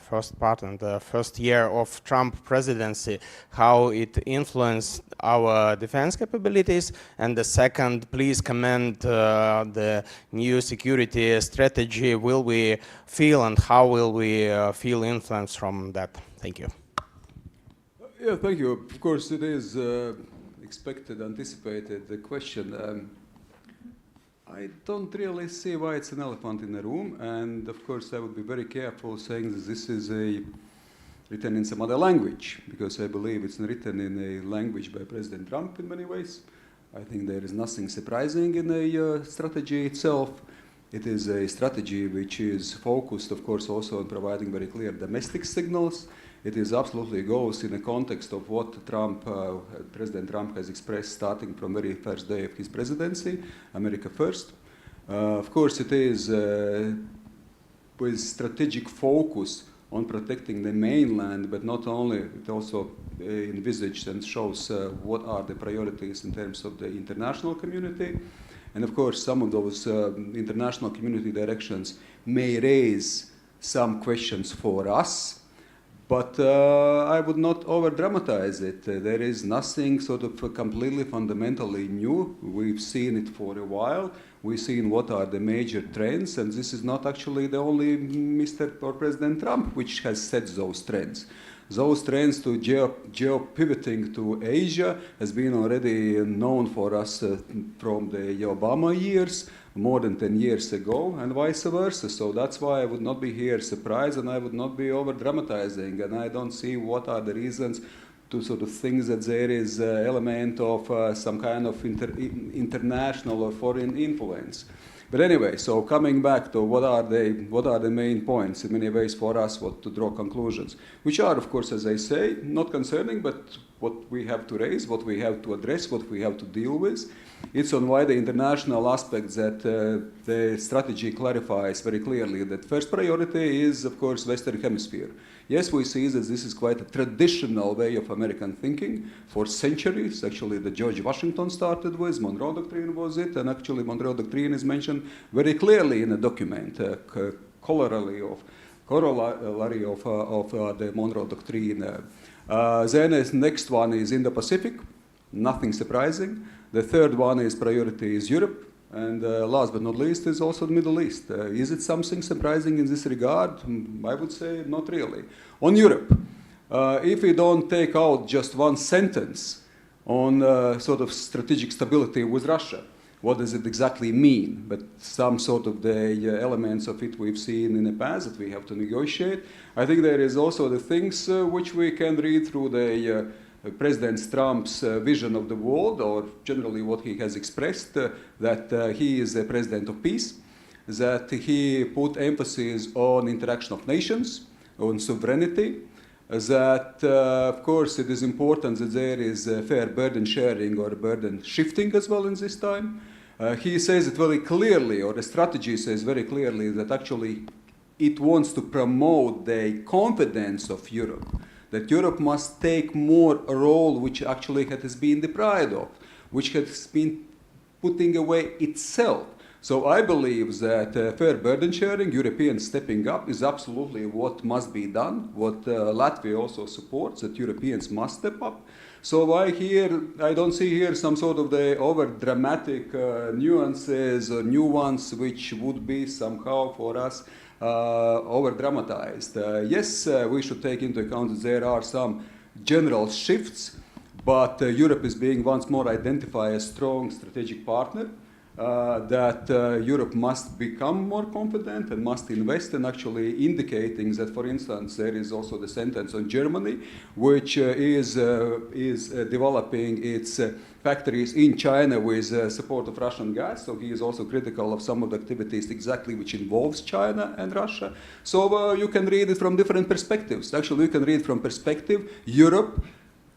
first part and the first year of Trump presidency, how it influenced our defense capabilities. And the second, please comment the new security strategy. Will we feel and how will we feel influence from that? Thank you. Yeah, thank you. Of course, it is expected, anticipated, the question. I don't really see why it's an elephant in the room, and of course I would be very careful saying that this is written in some other language, because I believe it's written in a language by President Trump in many ways. I think there is nothing surprising in a strategy itself. It is a strategy which is focused, of course, also on providing very clear domestic signals. It is absolutely goes in the context of what President Trump has expressed starting from very first day of his presidency, America first. Of course, it is with strategic focus on protecting the mainland, but not only, it also envisaged and shows what are the priorities in terms of the international community. And of course, some of those international community directions may raise some questions for us. But I would not over-dramatize it. There is nothing sort of completely fundamentally new. We've seen it for a while. We've seen what are the major trends, and this is not actually the only Mr. or President Trump which has set those trends. Those trends to geo-pivoting to Asia has been already known for us from the Obama years, more than 10 years ago, and vice versa. So that's why I would not be here surprised, and I would not be over-dramatizing, and I don't see what are the reasons to sort of think that there is an element of some kind of international or foreign influence. But anyway, so coming back to what are the main points in many ways for us, what to draw conclusions, which are, of course, as I say, not concerning, but what we have to raise, what we have to address, what we have to deal with. It's on why the international aspect that the strategy clarifies very clearly that first priority is, of course, Western Hemisphere. Yes, we see that this is quite a traditional way of American thinking for centuries. Actually, the George Washington started with, Monroe Doctrine was it, and actually Monroe Doctrine is mentioned very clearly in a document, corollary of the Monroe Doctrine. Then the next one is Indo-Pacific, nothing surprising. The third one is priority is Europe. And last but not least is also the Middle East. Is it something surprising in this regard? I would say not really. On Europe, if we don't take out just one sentence on sort of strategic stability with Russia, what does it exactly mean? But some sort of the elements of it we've seen in the past that we have to negotiate. I think there is also the things which we can read through the President Trump's vision of the world, or generally what he has expressed, that he is a president of peace, that he put emphasis on interaction of nations, on sovereignty, that of course it is important that there is a fair burden sharing or burden shifting as well in this time. He says it very clearly, or the strategy says very clearly, that actually it wants to promote the confidence of Europe, that Europe must take more a role which actually it has been deprived of, which has been putting away itself. So I believe that fair burden sharing, European stepping up, is absolutely what must be done, what Latvia also supports, that Europeans must step up. So I don't see here some sort of the over-dramatic nuances or nuance which would be somehow for us over-dramatized. Yes, we should take into account that there are some general shifts, but Europe is being once more identified as a strong strategic partner. That Europe must become more confident and must invest, and actually indicating that, for instance, there is also the sentence on Germany, which is developing its factories in China with support of Russian gas. So he is also critical of some of the activities exactly which involves China and Russia. So you can read it from different perspectives. Actually, you can read from perspective Europe.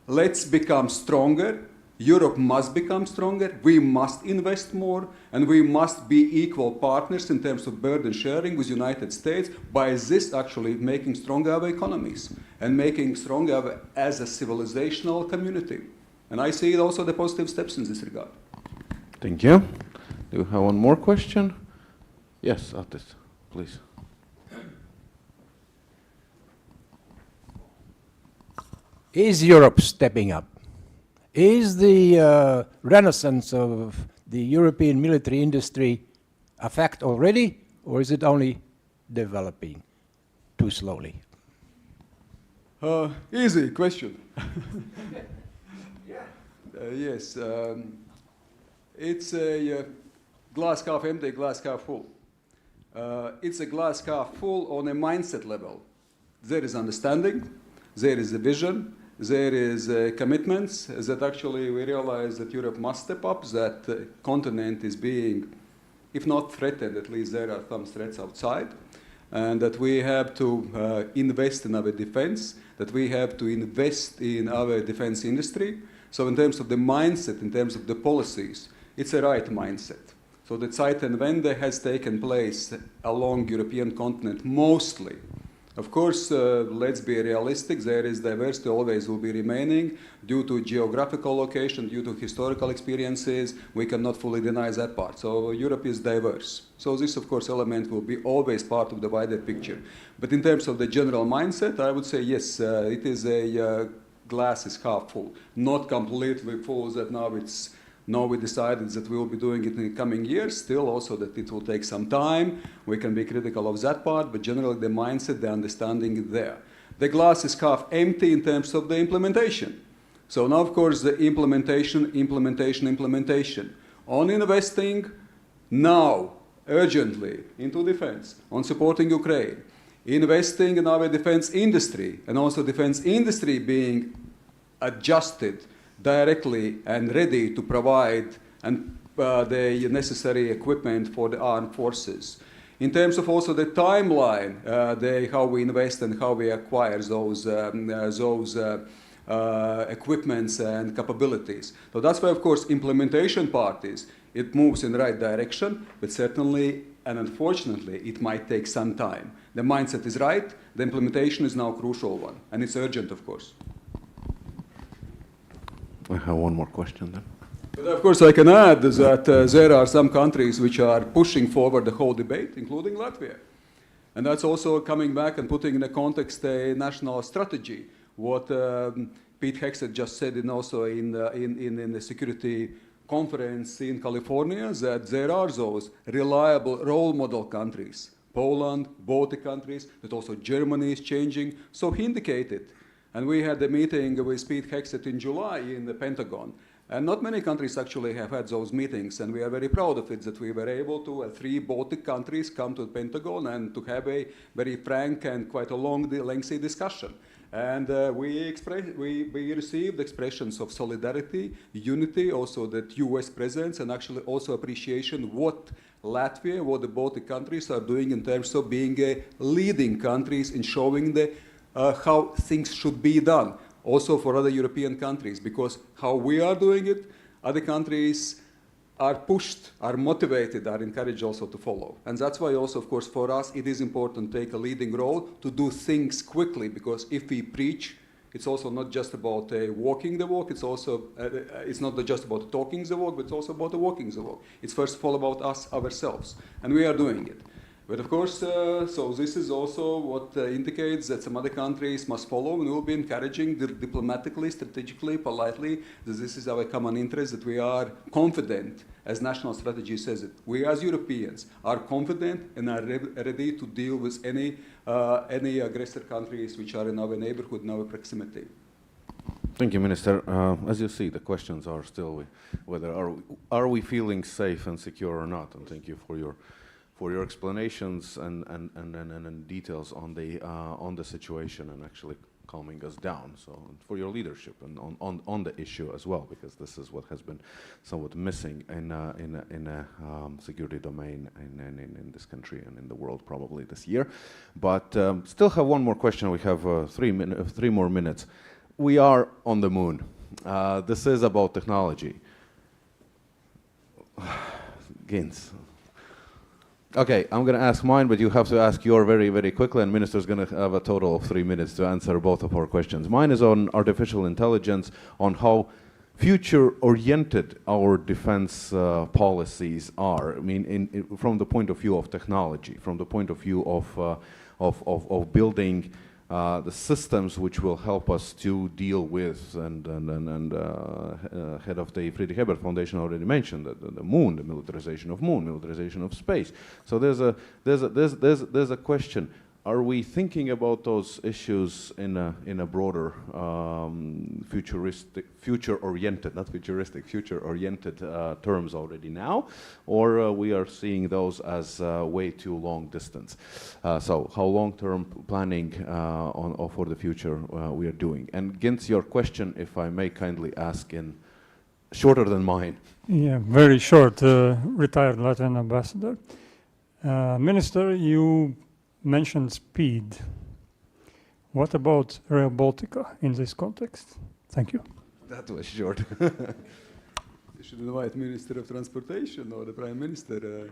Let's become stronger. Europe must become stronger, we must invest more, and we must be equal partners in terms of burden sharing with United States, by this actually making stronger our economies and making stronger as a civilizational community. And I see also the positive steps in this regard. Thank you. Do you have one more question? Yes, Atis, please. Is Europe stepping up? Is the renaissance of the European military industry a fact already, or is it only developing too slowly? Easy question. Yes, it's a glass half empty, glass half full. It's a glass half full on a mindset level. There is understanding, there is a vision, there is commitments that actually we realize that Europe must step up, that the continent is being, if not threatened, at least there are some threats outside, and that we have to invest in our defense, that we have to invest in our defense industry. So in terms of the mindset, in terms of the policies, it's a right mindset. So the Zeitenwende has taken place along European continent mostly. Of course, let's be realistic, there is diversity always will be remaining due to geographical location, due to historical experiences. We cannot fully deny that part. So Europe is diverse. So this, of course, element will be always part of the wider picture. But in terms of the general mindset, I would say yes, it is a glass is half full. Not completely full that now we decided that we will be doing it in the coming years, still also that it will take some time. We can be critical of that part, but generally the mindset, the understanding is there. The glass is half empty in terms of the implementation. So now, of course, the implementation. On investing now, urgently, into defense, on supporting Ukraine, investing in our defense industry, and also defense industry being adjusted directly and ready to provide the necessary equipment for the armed forces. In terms of also the timeline, how we invest and how we acquire those equipments and capabilities. So that's why, of course, implementation parties, it moves in the right direction, but certainly and unfortunately, it might take some time. The mindset is right, the implementation is now a crucial one, and it's urgent, of course. I have one more question then. But of course, I can add that there are some countries which are pushing forward the whole debate, including Latvia. And that's also coming back and putting in a context a national strategy. What Pete Hegseth just said also in the security conference in California, that there are those reliable role model countries, Poland, Baltic countries, but also Germany is changing. So he indicated, and we had a meeting with Pete Hegseth in July in the Pentagon. And not many countries actually have had those meetings, and we are very proud of it that we were able to, 3 Baltic countries come to the Pentagon and to have a very frank and quite a lengthy discussion. And we received expressions of solidarity, unity, also that US presence, and actually also appreciation what Latvia, what the Baltic countries are doing in terms of being leading countries in showing how things should be done. Also for other European countries, because how we are doing it, other countries are pushed, are motivated, are encouraged also to follow. And that's why also, of course, for us, it is important to take a leading role, to do things quickly, because if we preach, It's also not just about walking the walk. It's also it's not just about talking the walk, but it's also about walking the walk. It's first of all about us ourselves, and we are doing it. But of course, so this is also what indicates that some other countries must follow, and we will be encouraging diplomatically, strategically, politely, that this is our common interest, that we are confident, as national strategy says it. We as Europeans are confident and are ready to deal with any aggressor countries which are in our neighborhood, in our proximity. Thank you, Minister. As you see, the questions are still whether are we feeling safe and secure or not, and thank you for your explanations and details on the situation and actually calming us down. So for your leadership and on the issue as well, because this is what has been somewhat missing in a security domain in this country and in the world probably this year. But still have one more question. We have 3 more minutes. We are on the moon. This is about technology. Gins. Okay, I'm going to ask mine, but you have to ask your very, very quickly, and Minister's going to have a total of 3 minutes to answer both of our questions. Mine is on artificial intelligence, on how future-oriented our defense policies are. I mean, from the point of view of technology, from the point of view of building the systems which will help us to deal with, and head of the Friedrich Ebert Foundation already mentioned the moon, the militarization of moon, militarization of space. So there's a question: are we thinking about those issues in a broader future-oriented, not futuristic, future-oriented terms already now, or we are seeing those as way too long distance? So how long-term planning for the future we are doing? And Gintz, your question, if I may kindly ask in shorter than mine. Yeah, very short, retired Latvian ambassador. Minister, you mentioned speed. What about Rail Baltica in this context? Thank you. That was short. You should invite Minister of Transportation or the Prime Minister.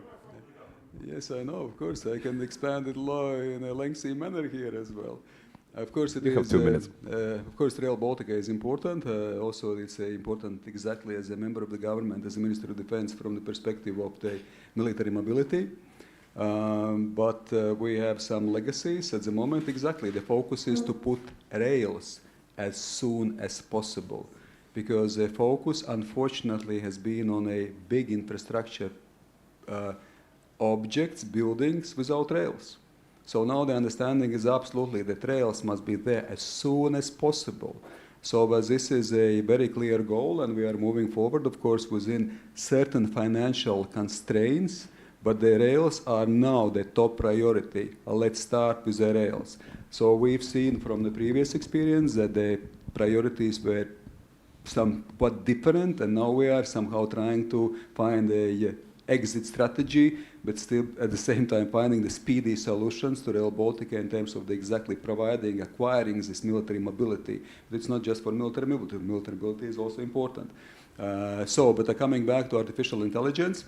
Yes, I know, of course. I can expand it in a lengthy manner here as well. Of course, it have 2 minutes. Of course, Rail Baltica is important. Also, it's important exactly as a member of the government, as a Minister of Defense, from the perspective of the military mobility. But we have some legacies at the moment. Exactly, the focus is to put rails as soon as possible, because the focus, unfortunately, has been on a big infrastructure objects, buildings without rails. So now the understanding is absolutely that rails must be there as soon as possible. So this is a very clear goal, and we are moving forward, of course, within certain financial constraints. But the rails are now the top priority. Let's start with the rails. So we've seen from the previous experience that the priorities were somewhat different, and now we are somehow trying to find a exit strategy, but still at the same time finding the speedy solutions to Rail Baltica in terms of exactly acquiring this military mobility. But it's not just for military mobility. Military mobility is also important. But coming back to artificial intelligence,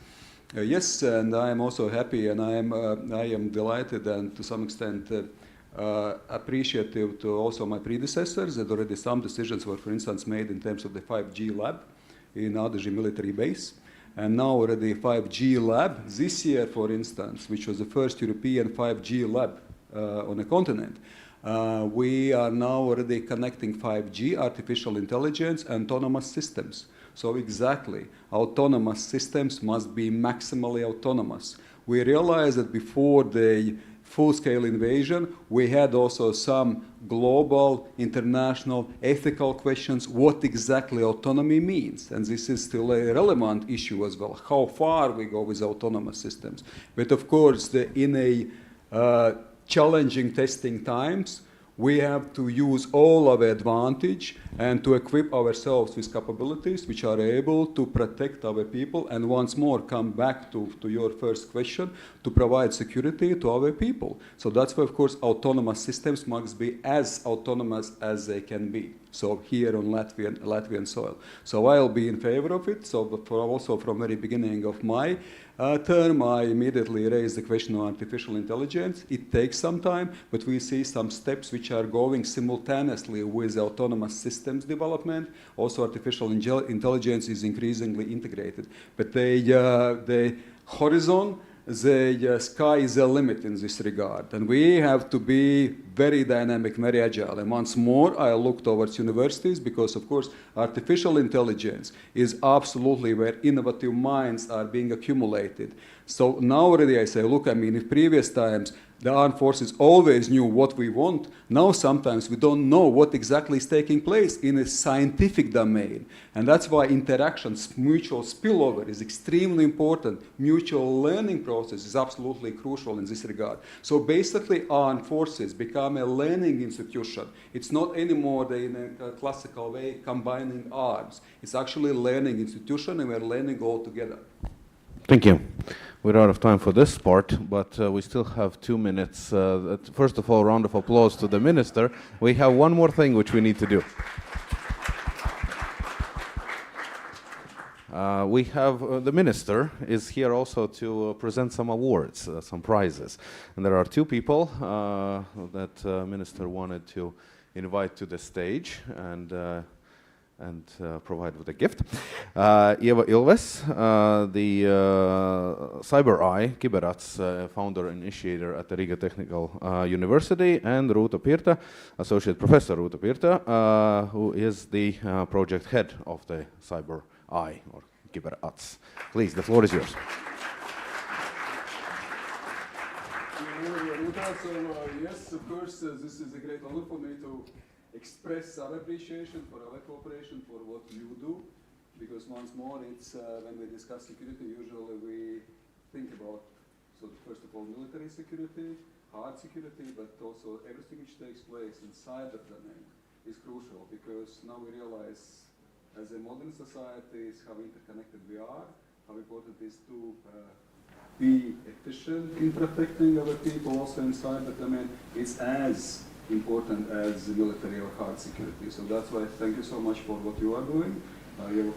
yes, and I am also happy, and I am delighted, and to some extent appreciative to also my predecessors that already some decisions were, for instance, made in terms of the 5G lab in Ādaži military base, and now already 5G lab this year, for instance, which was the first European 5G lab on the continent. We are now already connecting 5G, artificial intelligence, and autonomous systems. So exactly, autonomous systems must be maximally autonomous. We realized that before the full-scale invasion, we had also some global, international, ethical questions, what exactly autonomy means. And this is still a relevant issue as well, how far we go with autonomous systems. But of course, in a challenging testing times, we have to use all of our advantage and to equip ourselves with capabilities which are able to protect our people, and once more come back to your first question, to provide security to our people. So that's why, of course, autonomous systems must be as autonomous as they can be. So here on Latvian soil. So I'll be in favor of it. So also from very beginning of my term, I immediately raise the question of artificial intelligence. It takes some time, but we see some steps which are going simultaneously with autonomous systems development. Also, artificial intelligence is increasingly integrated. But the horizon, the sky is the limit in this regard. And we have to be very dynamic, very agile. And once more, I look towards universities because, of course, artificial intelligence is absolutely where innovative minds are being accumulated. So now already I say, look, I mean, in previous times, the armed forces always knew what we want. Now sometimes we don't know what exactly is taking place in a scientific domain. And that's why interactions, mutual spillover is extremely important. Mutual learning process is absolutely crucial in this regard. So basically armed forces become a learning institution. It's not anymore in a classical way combining arms. It's actually a learning institution and we're learning all together. Thank you. We're out of time for this part, but we still have 2 minutes. First of all, round of applause to the minister. We have one more thing which we need to do. We have the minister is here also to present some awards, some prizes. And there are 2 people that minister wanted to invite to the stage and provide with a gift. Ieva Ilves, the Cyber Eye, Kiberats founder and initiator at the Riga Technical University, and Rūta Pirta, Associate Professor Rūta Pirta, who is the project head of the Cyber Eye, or Kiberats. Please, the floor is yours. Yes, of course, this is a great honor for me to express our appreciation for our cooperation, for what you do, because once more, it's when we discuss security, usually we think about, so first of all, military security, hard security, but also everything which takes place inside the domain is crucial, because now we realize, as a modern society, how interconnected we are, how important it is to be efficient in protecting our people also inside the domain. It's as important as military or hard security. So that's why thank you so much for what you are doing,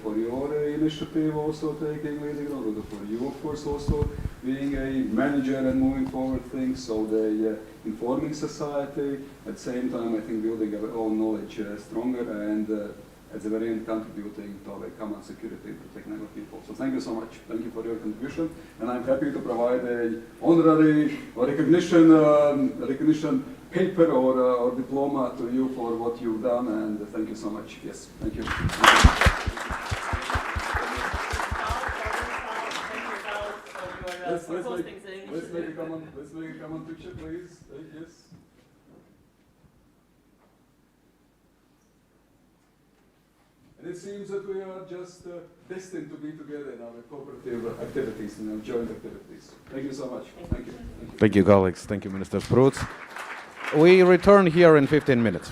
for your initiative also taking leading role, for you of course also being a manager and moving forward things, so the informing society, at the same time I think building our own knowledge stronger and at the very end contributing to our common security and protecting our people. So thank you so much. Thank you for your contribution, and I'm happy to provide a honorary or recognition paper or diploma to you for what you've done, and thank you so much. Yes, thank you. Let's make a common picture, please. Yes. And it seems that we are just destined to be together in our cooperative activities and our joint activities. Thank you so much. Thank you. Thank you, colleagues. Thank you, Minister Spruits. We return here in 15 minutes.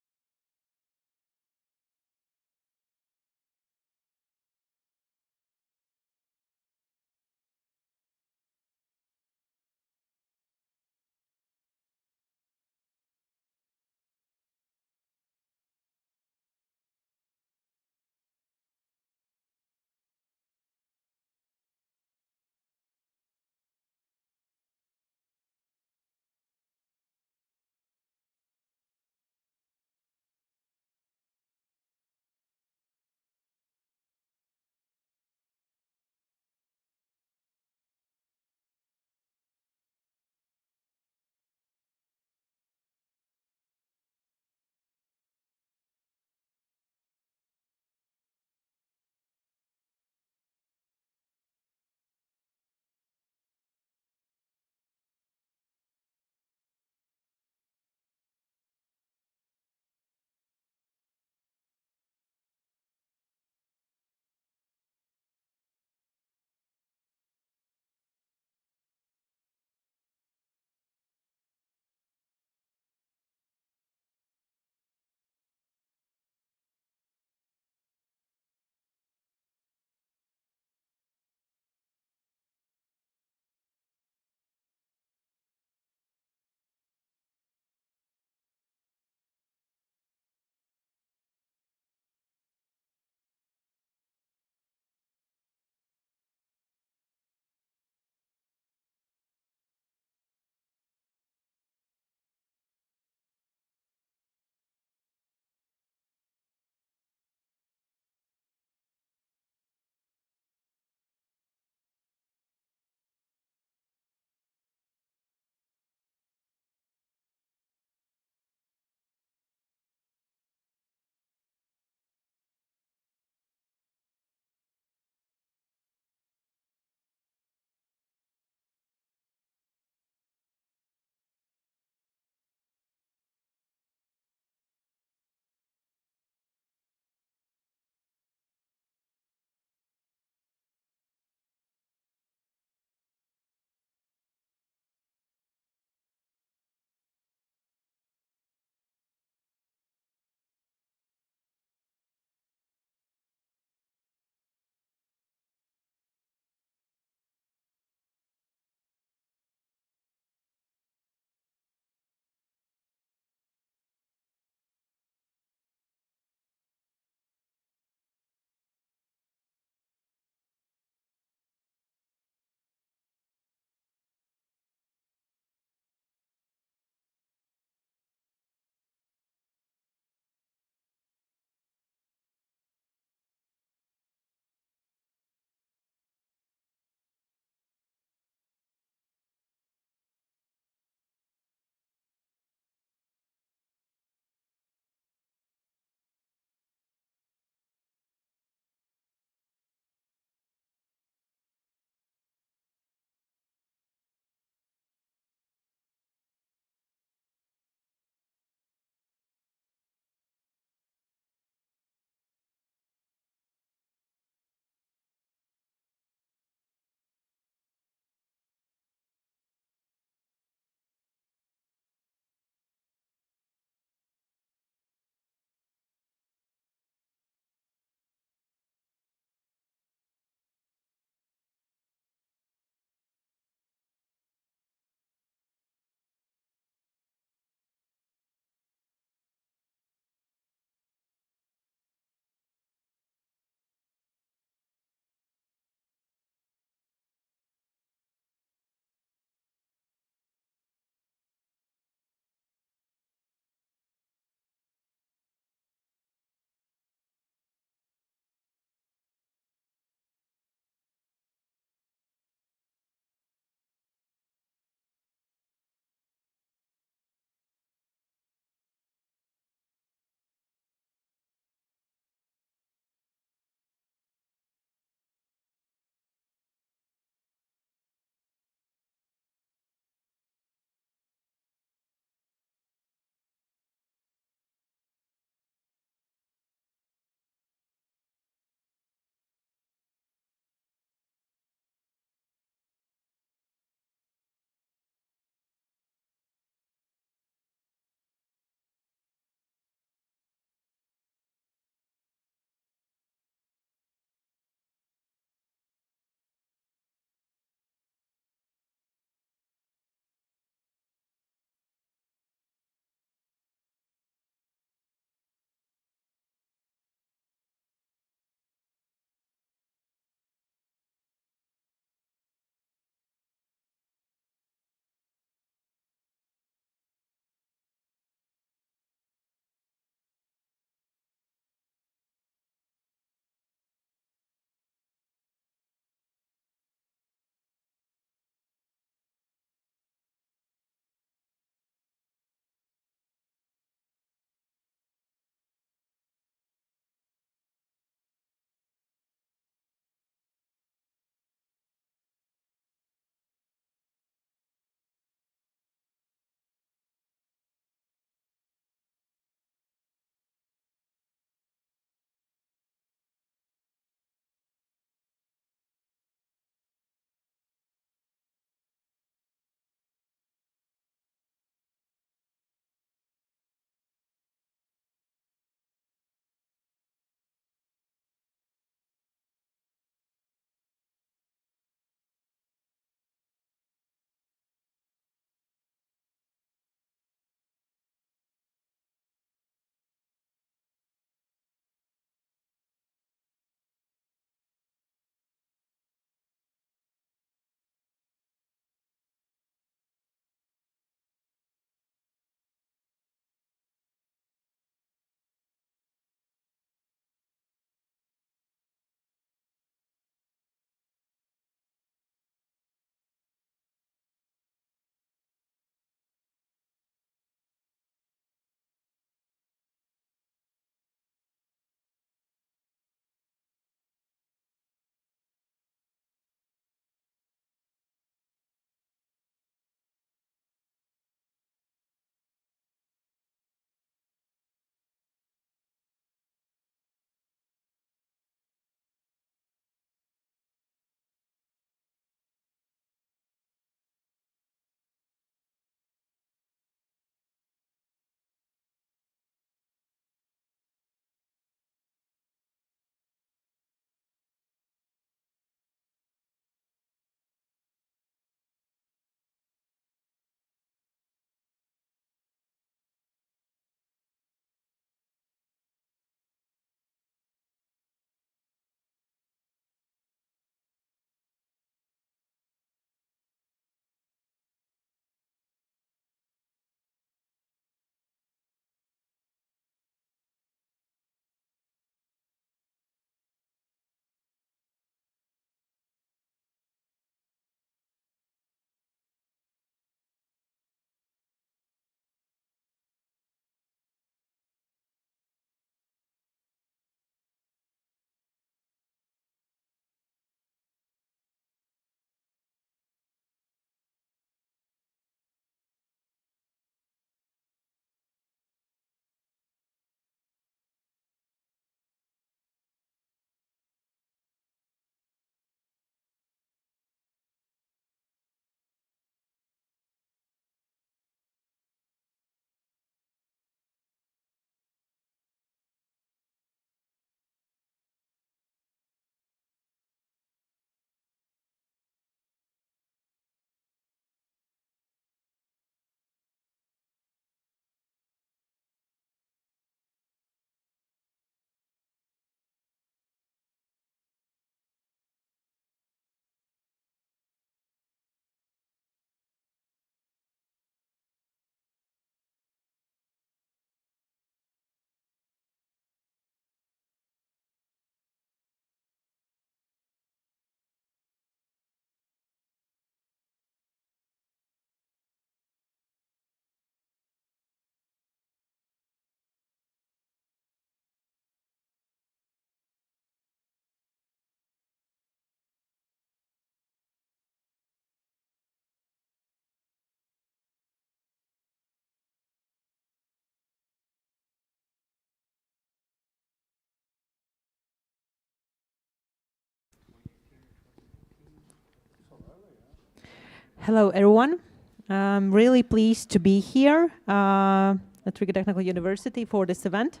Hello, everyone. I'm really pleased to be here at Riga Technical University for this event.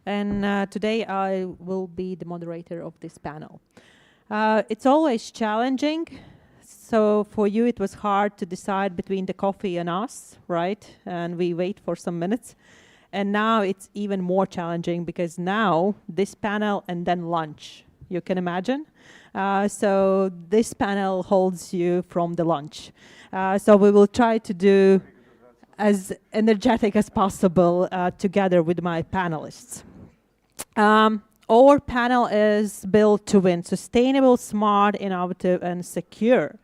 And today I will be the moderator of this panel. It's always challenging. So for you, it was hard to decide between the coffee and us, right? And we wait for some minutes. And now it's even more challenging because now this panel and then lunch, you can imagine. So this panel holds you from the lunch. So we will try to do as energetic as possible together with my panelists. Our panel is built to win: sustainable, smart, innovative, and secure.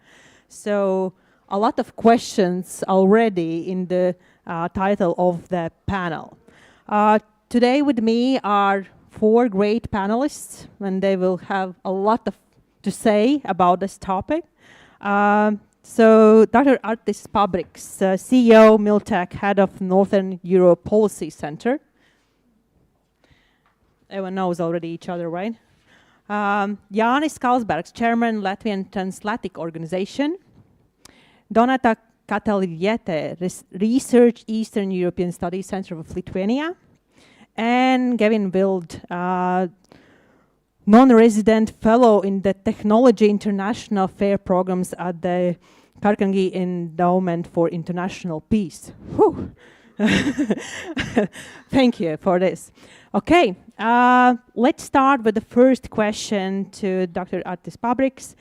So a lot of questions already in the title of the panel. Today with me are 4 great panelists, and they will have a lot to say about this topic. So Dr. Artis Pabriks, CEO, Miltech, head of Northern Europe Policy Center. Everyone knows already each other, right? Jānis Kalsbergs, chairman, Latvian Transatlantic Organization. Donata Kataliete, research Eastern European Studies Center of Lithuania. And Gavin Wild, non-resident fellow in the Technology International Fair programs at the Carnegie Endowment for International Peace. Whew. Thank you for this. Okay, let's start with the first question to Dr. Artis Pabriks.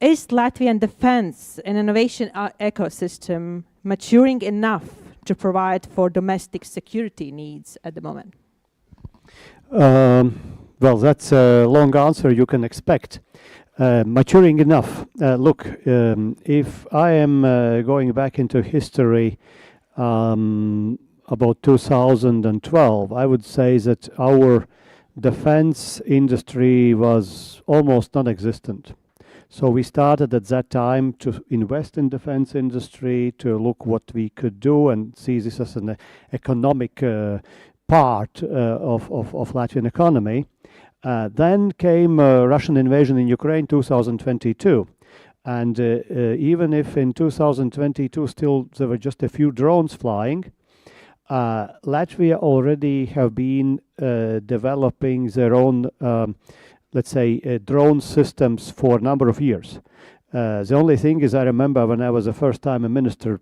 Is Latvian defense and innovation ecosystem maturing enough to provide for domestic security needs at the moment? Well, that's a long answer you can expect. Maturing enough. Look, if I am going back into history about 2012, I would say that our defense industry was almost non-existent. So we started at that time to invest in defense industry, to look what we could do and see this as an economic part of Latvian economy. Then came Russian invasion in Ukraine 2022. And even if in 2022 still there were just a few drones flying, Latvia already have been developing their own let's say, drone systems for a number of years. The only thing is I remember when I was the first time a minister,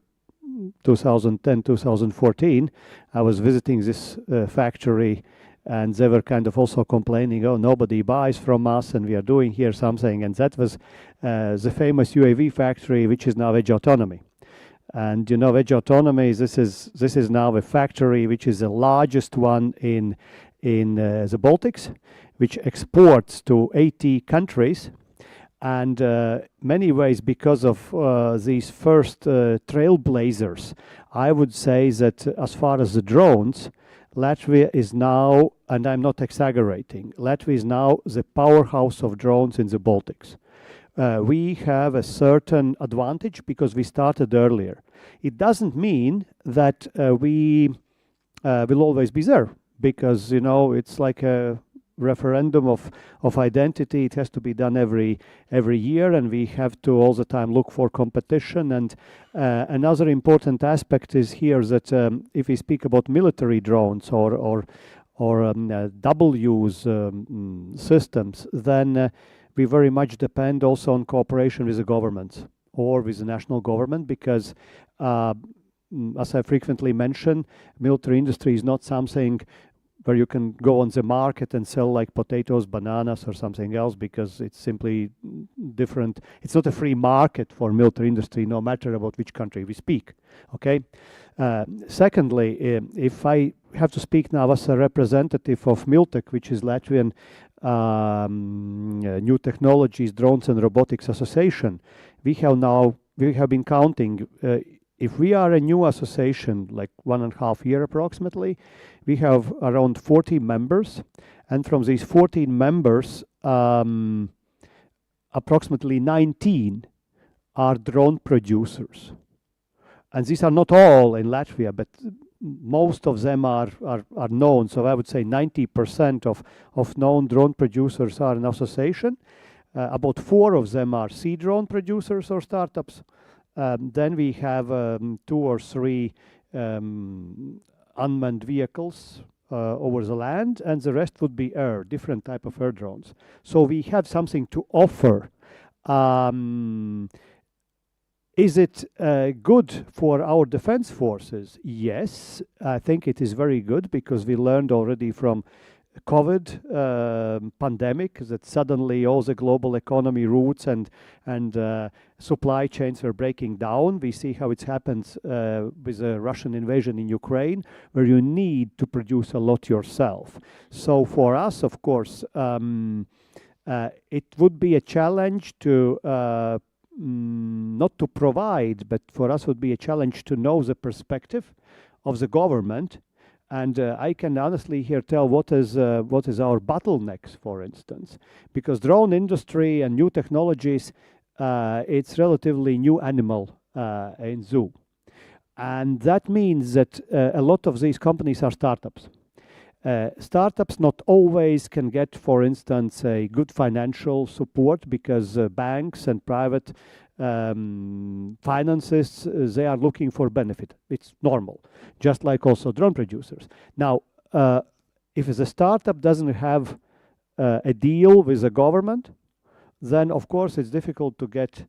2010, 2014, I was visiting this factory and they were kind of also complaining, oh, nobody buys from us and we are doing here something. And that was the famous UAV factory, which is now Edge Autonomy. And you know, Edge Autonomy, this is now a factory which is the largest one in the Baltics, which exports to 80 countries. And many ways, because of these first trailblazers, I would say that as far as the drones, Latvia is now, and I'm not exaggerating, Latvia is now the powerhouse of drones in the Baltics. We have a certain advantage because we started earlier. It doesn't mean that we will always be there, because, you know, it's like a referendum of identity. It has to be done every year, and we have to all the time look for competition. And another important aspect is here that if we speak about military drones or double-use systems, then we very much depend also on cooperation with the governments or with the national government, because as I frequently mention, military industry is not something where you can go on the market and sell like potatoes, bananas or something else, because it's simply different. It's not a free market for military industry, no matter about which country we speak. Okay. Secondly, if I have to speak now as a representative of Miltech, which is Latvian New Technologies, Drones and Robotics Association, we have been counting. If we are a new association, like 1.5 years approximately, we have around 40 members, and from these 14 members, approximately 19 are drone producers. And these are not all in Latvia, but most of them are known. So I would say 90% of known drone producers are in association. About 4 of them are seed drone producers or startups. Then we have 2 or 3 unmanned vehicles over the land, and the rest would be air, different type of air drones. So we have something to offer. Is it good for our defense forces? Yes, I think it is very good, because we learned already from COVID pandemic that suddenly all the global economy routes and supply chains were breaking down. We see how it happens with the Russian invasion in Ukraine, where you need to produce a lot yourself. So for us, of course, it would be a challenge to not to provide, but for us would be a challenge to know the perspective of the government. And I can honestly here tell what is our bottlenecks, for instance, because drone industry and new technologies, it's relatively new animal in zoo, and that means that a lot of these companies are startups. Startups not always can get, for instance, a good financial support, because banks and private finances, they are looking for benefit. It's normal, just like also drone producers. Now, if the startup doesn't have a deal with the government, then of course it's difficult to get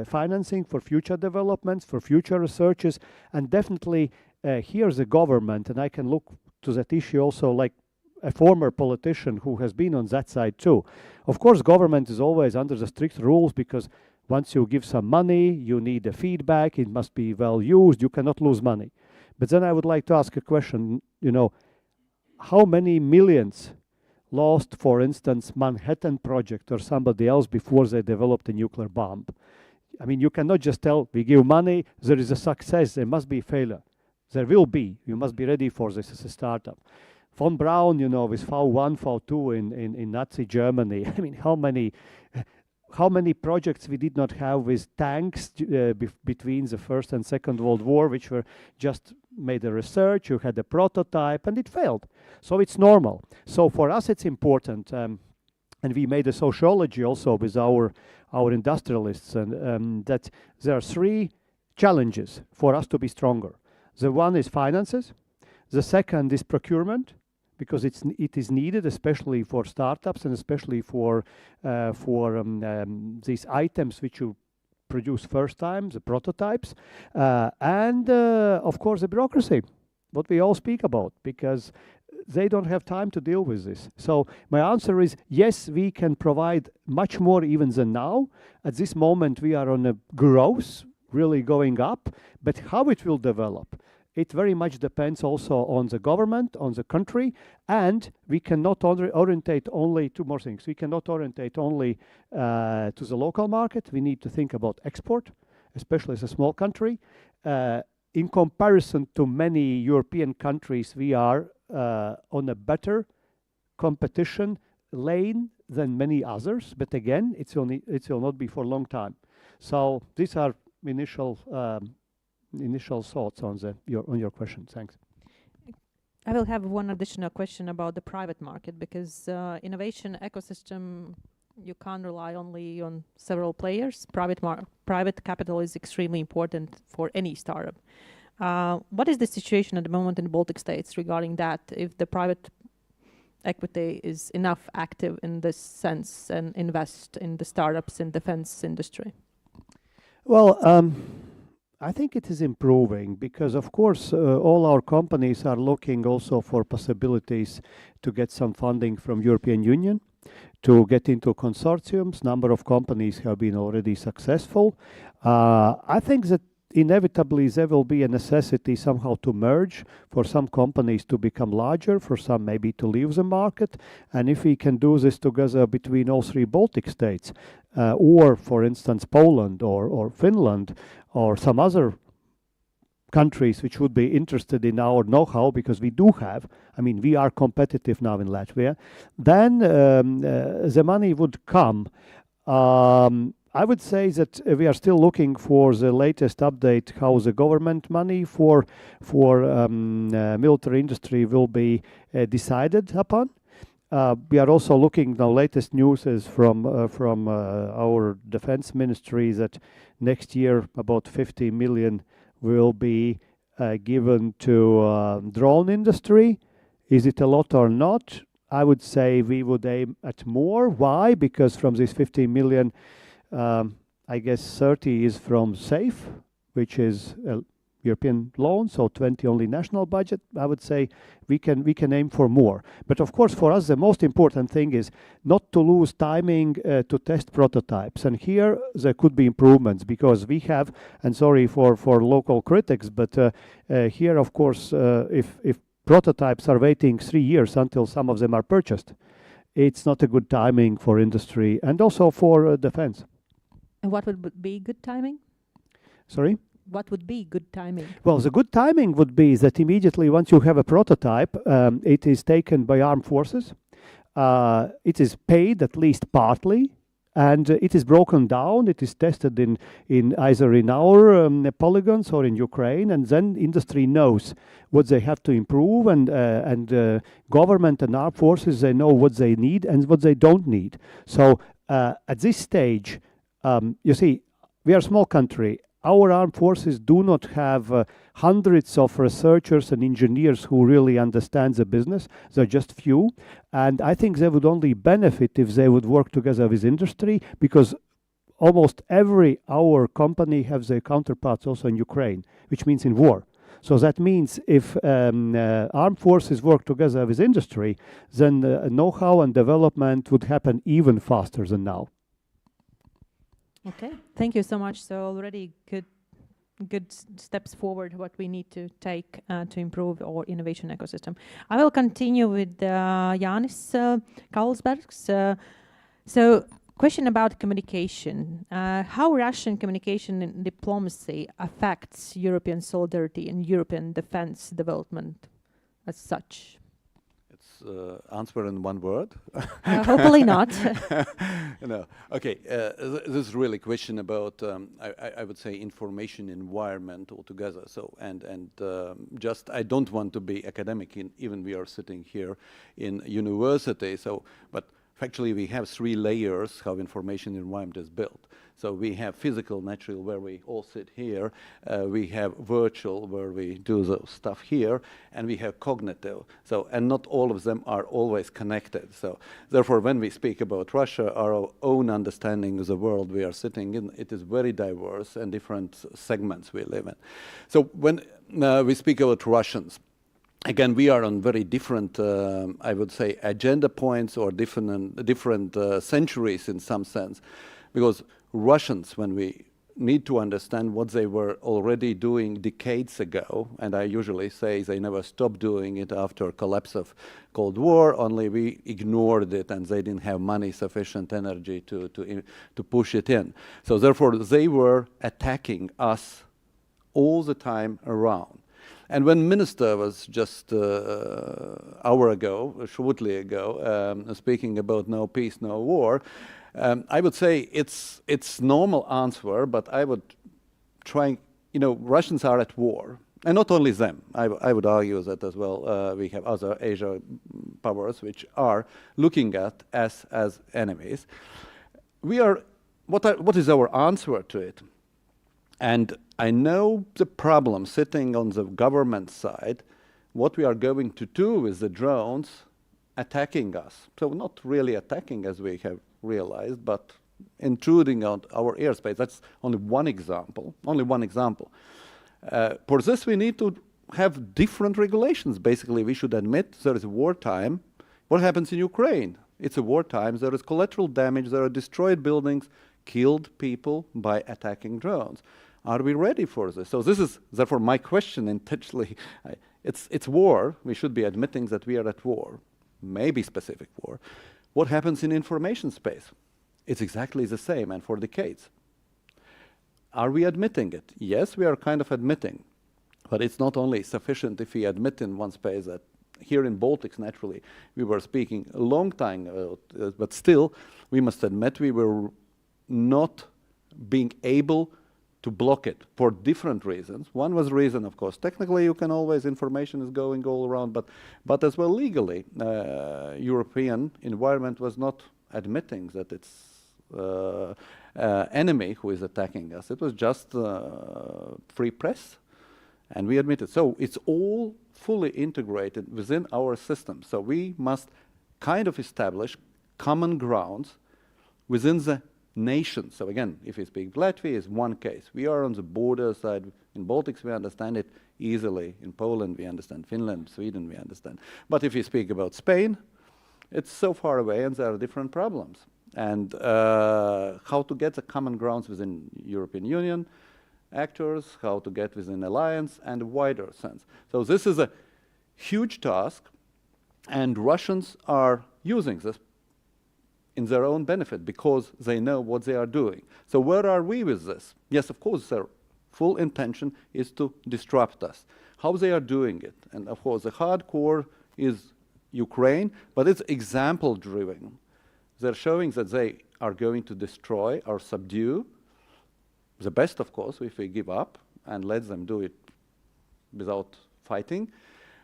financing for future developments, for future researches, and definitely here's the government, and I can look to that issue also like a former politician who has been on that side too. Of course, government is always under the strict rules, because once you give some money, you need a feedback, it must be well used, you cannot lose money. But then I would like to ask a question, you know, how many millions lost, for instance, Manhattan Project or somebody else before they developed a nuclear bomb? I mean, you cannot just tell, we give money, there is a success, there must be failure. There will be. You must be ready for this as a startup. Von Braun, you know, with V1, V2 in Nazi Germany. I mean, how many projects we did not have with tanks between the First and Second World War, which were just made a research, you had a prototype, and it failed. So it's normal. So for us, it's important. And we made a sociology also with our industrialists, and that there are 3 challenges for us to be stronger. The one is finances. The second is procurement, because it is needed, especially for startups and especially for these items which you produce first time, the prototypes, and of course the bureaucracy, what we all speak about, because they don't have time to deal with this. So my answer is yes, we can provide much more even than now. At this moment, we are on a growth, really going up, but how it will develop, it very much depends also on the government, on the country, and we cannot orientate only 2 more things. We cannot orientate only to the local market. We need to think about export, especially as a small country. In comparison to many European countries, we are on a better competition lane than many others, but again, it will not be for a long time. So these are initial thoughts on your question. Thanks. I will have one additional question about the private market, because innovation ecosystem, you can't rely only on several players. Private capital is extremely important for any startup. What is the situation at the moment in the Baltic states regarding that, if the private equity is enough active in this sense and invest in the startups in defense industry? Well, I think it is improving, because of course all our companies are looking also for possibilities to get some funding from European Union, to get into consortiums. Number of companies have been already successful. I think that inevitably there will be a necessity somehow to merge, for some companies to become larger, for some maybe to leave the market. And if we can do this together between all 3 Baltic states, or for instance Poland or Finland or some other countries which would be interested in our know-how, because we do have, I mean, we are competitive now in Latvia, then the money would come. I would say that we are still looking for the latest update how the government money for military industry will be decided upon. we are also looking, the latest news is from our defense ministry that next year about 50 million will be given to drone industry. Is it a lot or not? I would say we would aim at more. Why? Because from this 50 million, I guess 30 is from SAFE, which is a European loan, so 20 only national budget. I would say we can aim for more. But of course, for us, the most important thing is not to lose timing to test prototypes. And here there could be improvements because we have, and sorry for local critics, but here, of course, if prototypes are waiting 3 years until some of them are purchased, it's not a good timing for industry and also for defense. And what would be good timing? Sorry? What would be good timing? Well, the good timing would be that immediately once you have a prototype, it is taken by armed forces. It is paid at least partly, and it is broken down. It is tested in either in our polygons or in Ukraine, and then industry knows what they have to improve, and government and armed forces, they know what they need and what they don't need. So at this stage, you see, we are a small country. Our armed forces do not have hundreds of researchers and engineers who really understand the business. They're just few. And I think they would only benefit if they would work together with industry, because almost every our company has their counterparts also in Ukraine, which means in war. So that means if armed forces work together with industry, then know-how and development would happen even faster than now. Okay, thank you so much. So already good steps forward what we need to take to improve our innovation ecosystem. I will continue with Jānis Kalsbergs. So question about communication. How Russian communication and diplomacy affects European solidarity and European defense development as such? Answer in one word? Hopefully not. No. Okay. This is really a question about, I would say, information environment altogether. So just I don't want to be academic. Even we are sitting here in university. So, but factually we have 3 layers how information environment is built. So we have physical, natural, where we all sit here. We have virtual, where we do the stuff here, and we have cognitive. So, and not all of them are always connected. So, therefore, when we speak about Russia, our own understanding of the world we are sitting in, it is very diverse and different segments we live in. So, when we speak about Russians, again, we are on very different, I would say, agenda points or different centuries in some sense, because Russians, when we need to understand what they were already doing decades ago, and I usually say they never stopped doing it after collapse of Cold War, only we ignored it and they didn't have money, sufficient energy to push it in. So therefore they were attacking us all the time around. And when minister was just hour ago, shortly ago, speaking about no peace, no war, I would say it's normal answer, but I would try, Russians are at war. And not only them, I would argue that as well. We have other Asia powers which are looking at us as enemies. What is our answer to it? And I know the problem sitting on the government side, what we are going to do with the drones attacking us. So not really attacking as we have realized, but intruding on our airspace. That's only one example, For this we need to have different regulations. Basically, we should admit there is wartime. What happens in Ukraine? It's a wartime, there is collateral damage, there are destroyed buildings, killed people by attacking drones. Are we ready for this? So this is, therefore, my question intentionally. It's war. We should be admitting that we are at war, maybe specific war. What happens in information space? It's exactly the same, and for decades. Are we admitting it? Yes, we are kind of admitting. But it's not only sufficient if we admit in one space that here in Baltics, naturally, we were speaking a long time about, but still, we must admit we were not being able to block it for different reasons. One was reason, of course, technically you can always, information is going all around, but as well legally, European environment was not admitting that it's enemy who is attacking us. It was just free press, and we admit it. So it's all fully integrated within our system. So we must kind of establish common grounds within the nation. So again, if we speak Latvia is one case. We are on the border side. In Baltics, we understand it easily. In Poland, we understand. Finland, Sweden, we understand. But if we speak about Spain, it's so far away and there are different problems. And how to get the common grounds within European Union actors, how to get within alliance and a wider sense. So this is a huge task, and Russians are using this in their own benefit because they know what they are doing. So where are we with this? Yes, of course, their full intention is to disrupt us. How they are doing it? And of course, the hardcore is Ukraine, but it's example-driven. They're showing that they are going to destroy or subdue. The best, of course, if we give up and let them do it without fighting.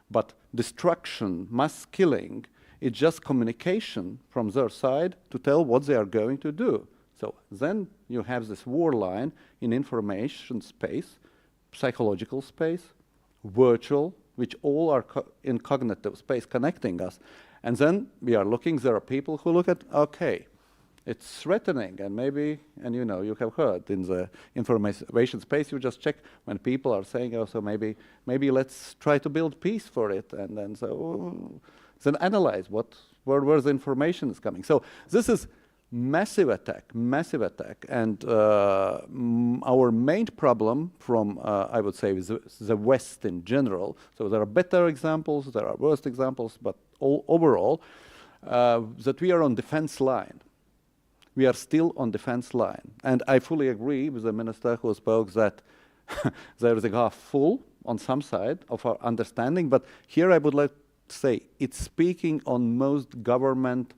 But destruction, mass killing, it's just communication from their side to tell what they are going to do. So then you have this war line in information space, psychological space, virtual, which all are in cognitive space connecting us. And then we are looking, there are people who look at, okay, it's threatening, and maybe, and you know, you have heard in the information space, you just check when people are saying, oh, so maybe let's try to build peace for it, and then so, then analyze where the information is coming. So this is massive attack, and our main problem from, I would say, the West in general, so there are better examples, there are worse examples, but overall, that we are on defense line. We are still on defense line. And I fully agree with the minister who spoke that there is a half full on some side of our understanding, but here I would like to say it's speaking on most government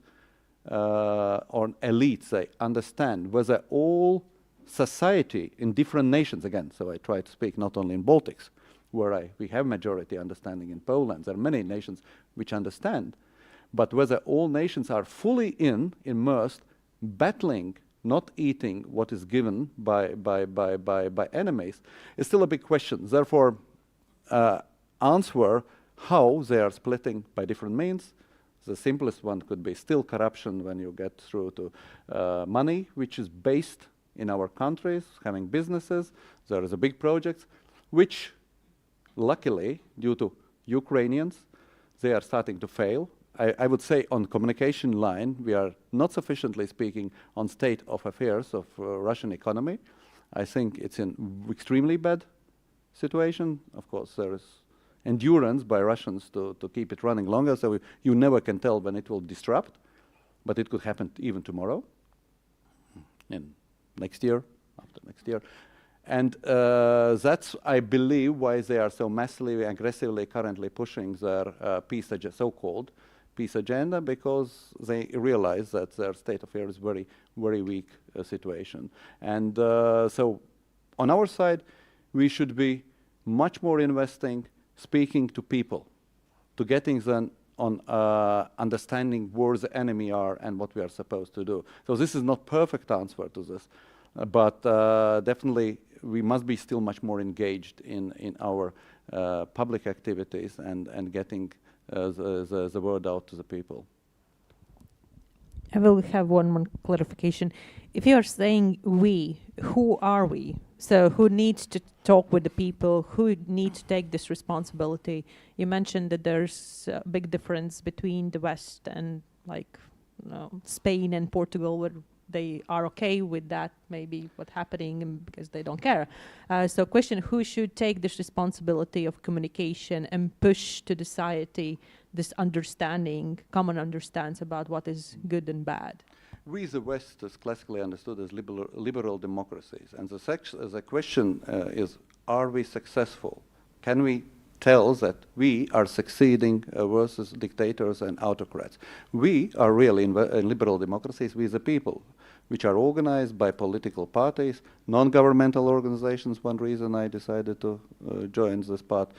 or elites, they understand whether all society in different nations, again, so I try to speak not only in Baltics, where we have majority understanding in Poland, there are many nations which understand, but whether all nations are fully immersed, battling, not eating what is given by enemies, is still a big question. Therefore, answer how they are splitting by different means. The simplest one could be still corruption when you get through to money, which is based in our countries, having businesses. There is a big project, which luckily, due to Ukrainians, they are starting to fail. I would say on communication line, we are not sufficiently speaking on state of affairs of Russian economy. I think it's in extremely bad situation. Of course, there is endurance by Russians to keep it running longer, so you never can tell when it will disrupt, but it could happen even tomorrow, and next year, after next year. And that's, I believe, why they are so massively, aggressively currently pushing their peace agenda, so-called peace agenda, because they realize that their state of affairs is very, very weak situation. And so on our side, we should be much more investing, speaking to people, to getting them on understanding where the enemy are and what we are supposed to do. So this is not perfect answer to this, but definitely we must be still much more engaged in our public activities and getting the word out to the people. I will have one more clarification. If you are saying we, who are we? So who needs to talk with the people? Who needs to take this responsibility? You mentioned that there's a big difference between the West and like Spain and Portugal, where they are okay with that, maybe what's happening because they don't care. So question, who should take this responsibility of communication and push to the society this understanding, common understands about what is good and bad? We, the West, is classically understood as liberal democracies. And the question is, are we successful? Can we tell that we are succeeding versus dictators and autocrats? We are really in liberal democracies, we the people. which are organized by political parties, non-governmental organizations. One reason I decided to join this part,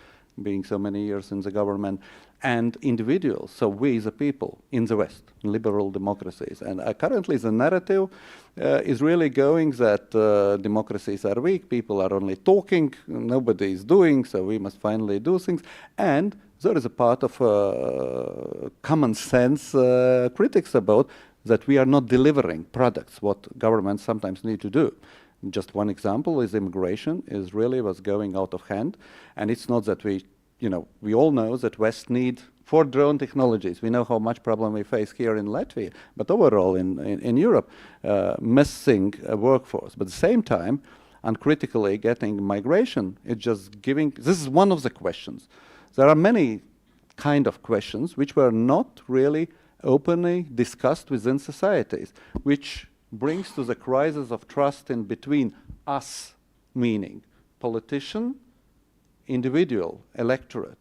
being so many years in the government, and individuals, so we the people in the West, liberal democracies. And currently the narrative is really going that democracies are weak, people are only talking, nobody is doing, so we must finally do things. And there is a part of common sense critics about that we are not delivering products, what governments sometimes need to do. Just one example is immigration is really what's going out of hand. And it's not that we all know that West need for drone technologies. We know how much problem we face here in Latvia, but overall in Europe, missing a workforce. But at the same time, uncritically getting migration, it's just giving, this is one of the questions. There are many kind of questions which were not really openly discussed within societies, which brings to the crisis of trust in between us, meaning politician, individual, electorate.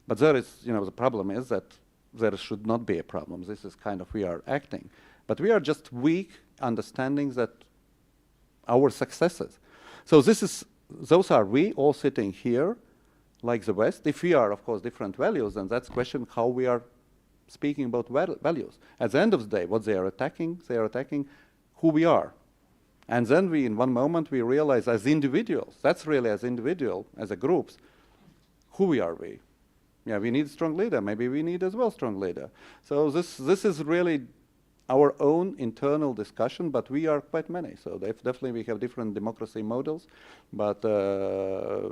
But there is, the problem is that there should not be a problem. This is kind of, we are acting. But we are just weak understanding that our successes. So those are we all sitting here, like the West. If we are, of course, different values, then that's question how we are speaking about values. At the end of the day, what they are attacking who we are. And then we, in one moment, we realize as individuals, that's really as individual, as a groups, who we are. Yeah, we need a strong leader. Maybe we need as well strong leader. So this is really our own internal discussion, but we are quite many. So definitely we have different democracy models, but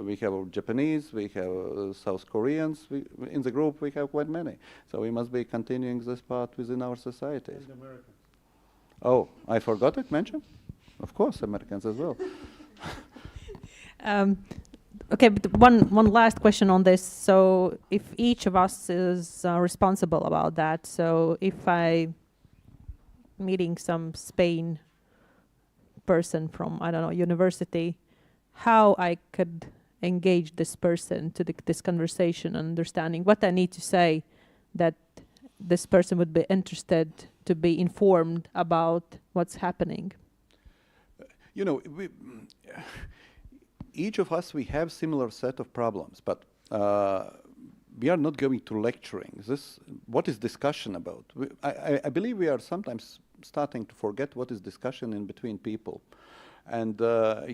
we have Japanese, we have South Koreans. In the group we have quite many. So we must be continuing this part within our societies. And Americans. Oh, I forgot it, mention? Of course, Americans as well. Okay, but one last question on this. So if each of us is responsible about that, so if I meeting some Spain person from, I don't know, university, how I could engage this person to this conversation, understanding what I need to say that this person would be interested to be informed about what's happening. Each of us, we have similar set of problems, but we are not going to lecturing. What is discussion about? I believe we are sometimes starting to forget what is discussion in between people. And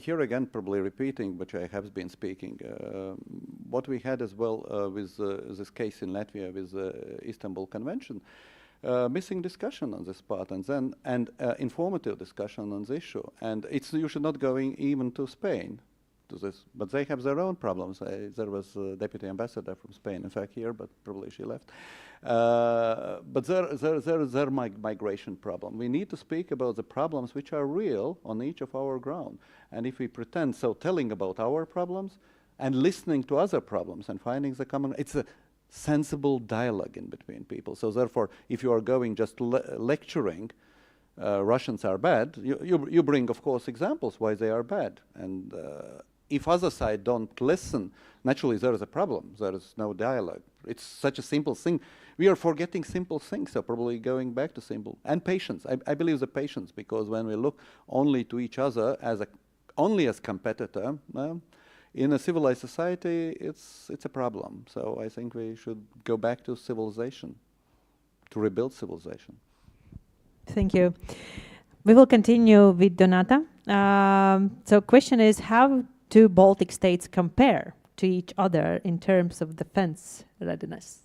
here again, probably repeating, which I have been speaking, what we had as well with this case in Latvia with the Istanbul Convention, missing discussion on this part, and informative discussion on the issue. And you should not going even to Spain to this, but they have their own problems. There was a deputy ambassador from Spain, in fact, here, but probably she left. But their migration problem. We need to speak about the problems which are real on each of our ground. And if we pretend, so telling about our problems and listening to other problems and finding the common, it's a sensible dialogue in between people. So therefore, if you are going just lecturing, Russians are bad, you bring, of course, examples why they are bad. And if other side don't listen, naturally there is a problem. There is no dialogue. It's such a simple thing. We are forgetting simple things, so probably going back to simple. And patience. I believe the patience, because when we look only to each other as only as competitor, in a civilized society, it's a problem. So I think we should go back to civilization, to rebuild civilization. Thank you. We will continue with Donata. So question is, how do Baltic states compare to each other in terms of defense readiness?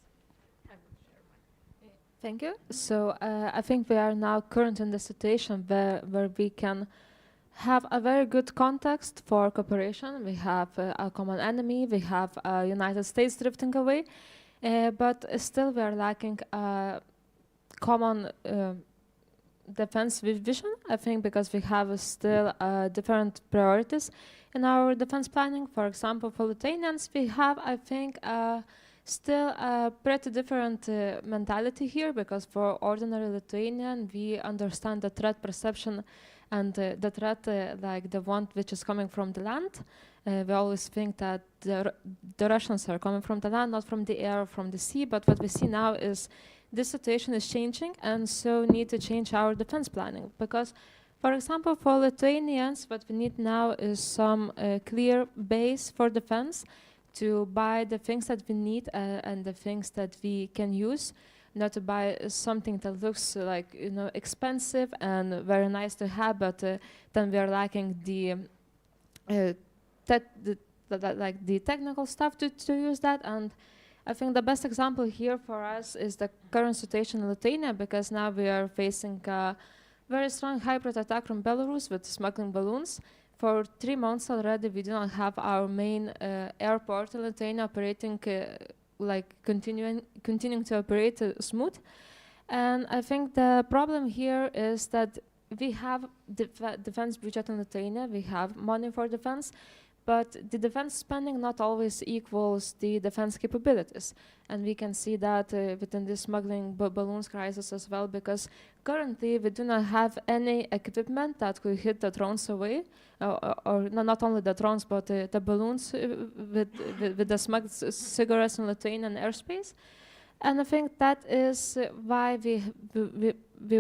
Thank you. So I think we are now current in the situation where we can have a very good context for cooperation. We have a common enemy, we have United States drifting away, but still we are lacking a common defense vision, I think, because we have still different priorities in our defense planning. For example, for Lithuanians, we have, I think, still a pretty different mentality here, because for ordinary Lithuanian, we understand the threat perception and the threat like the one which is coming from the land. We always think that the Russians are coming from the land, not from the air or from the sea, but what we see now is this situation is changing, and so need to change our defense planning, because For example, for Lithuanians, what we need now is some clear base for defense to buy the things that we need and the things that we can use, not to buy something that looks like expensive and very nice to have, but then we are lacking the technical stuff to use that. And I think the best example here for us is the current situation in Lithuania, because now we are facing a very strong hybrid attack from Belarus with smuggling balloons. For 3 months already, we do not have our main airport in Lithuania operating, continuing to operate smooth. And I think the problem here is that we have defense budget in Lithuania, we have money for defense, but the defense spending not always equals the defense capabilities. And we can see that within the smuggling balloons crisis as well, because currently we do not have any equipment that could hit the drones away, or not only the drones, but the balloons with the smuggled cigarettes in Lithuanian airspace. And I think that is why we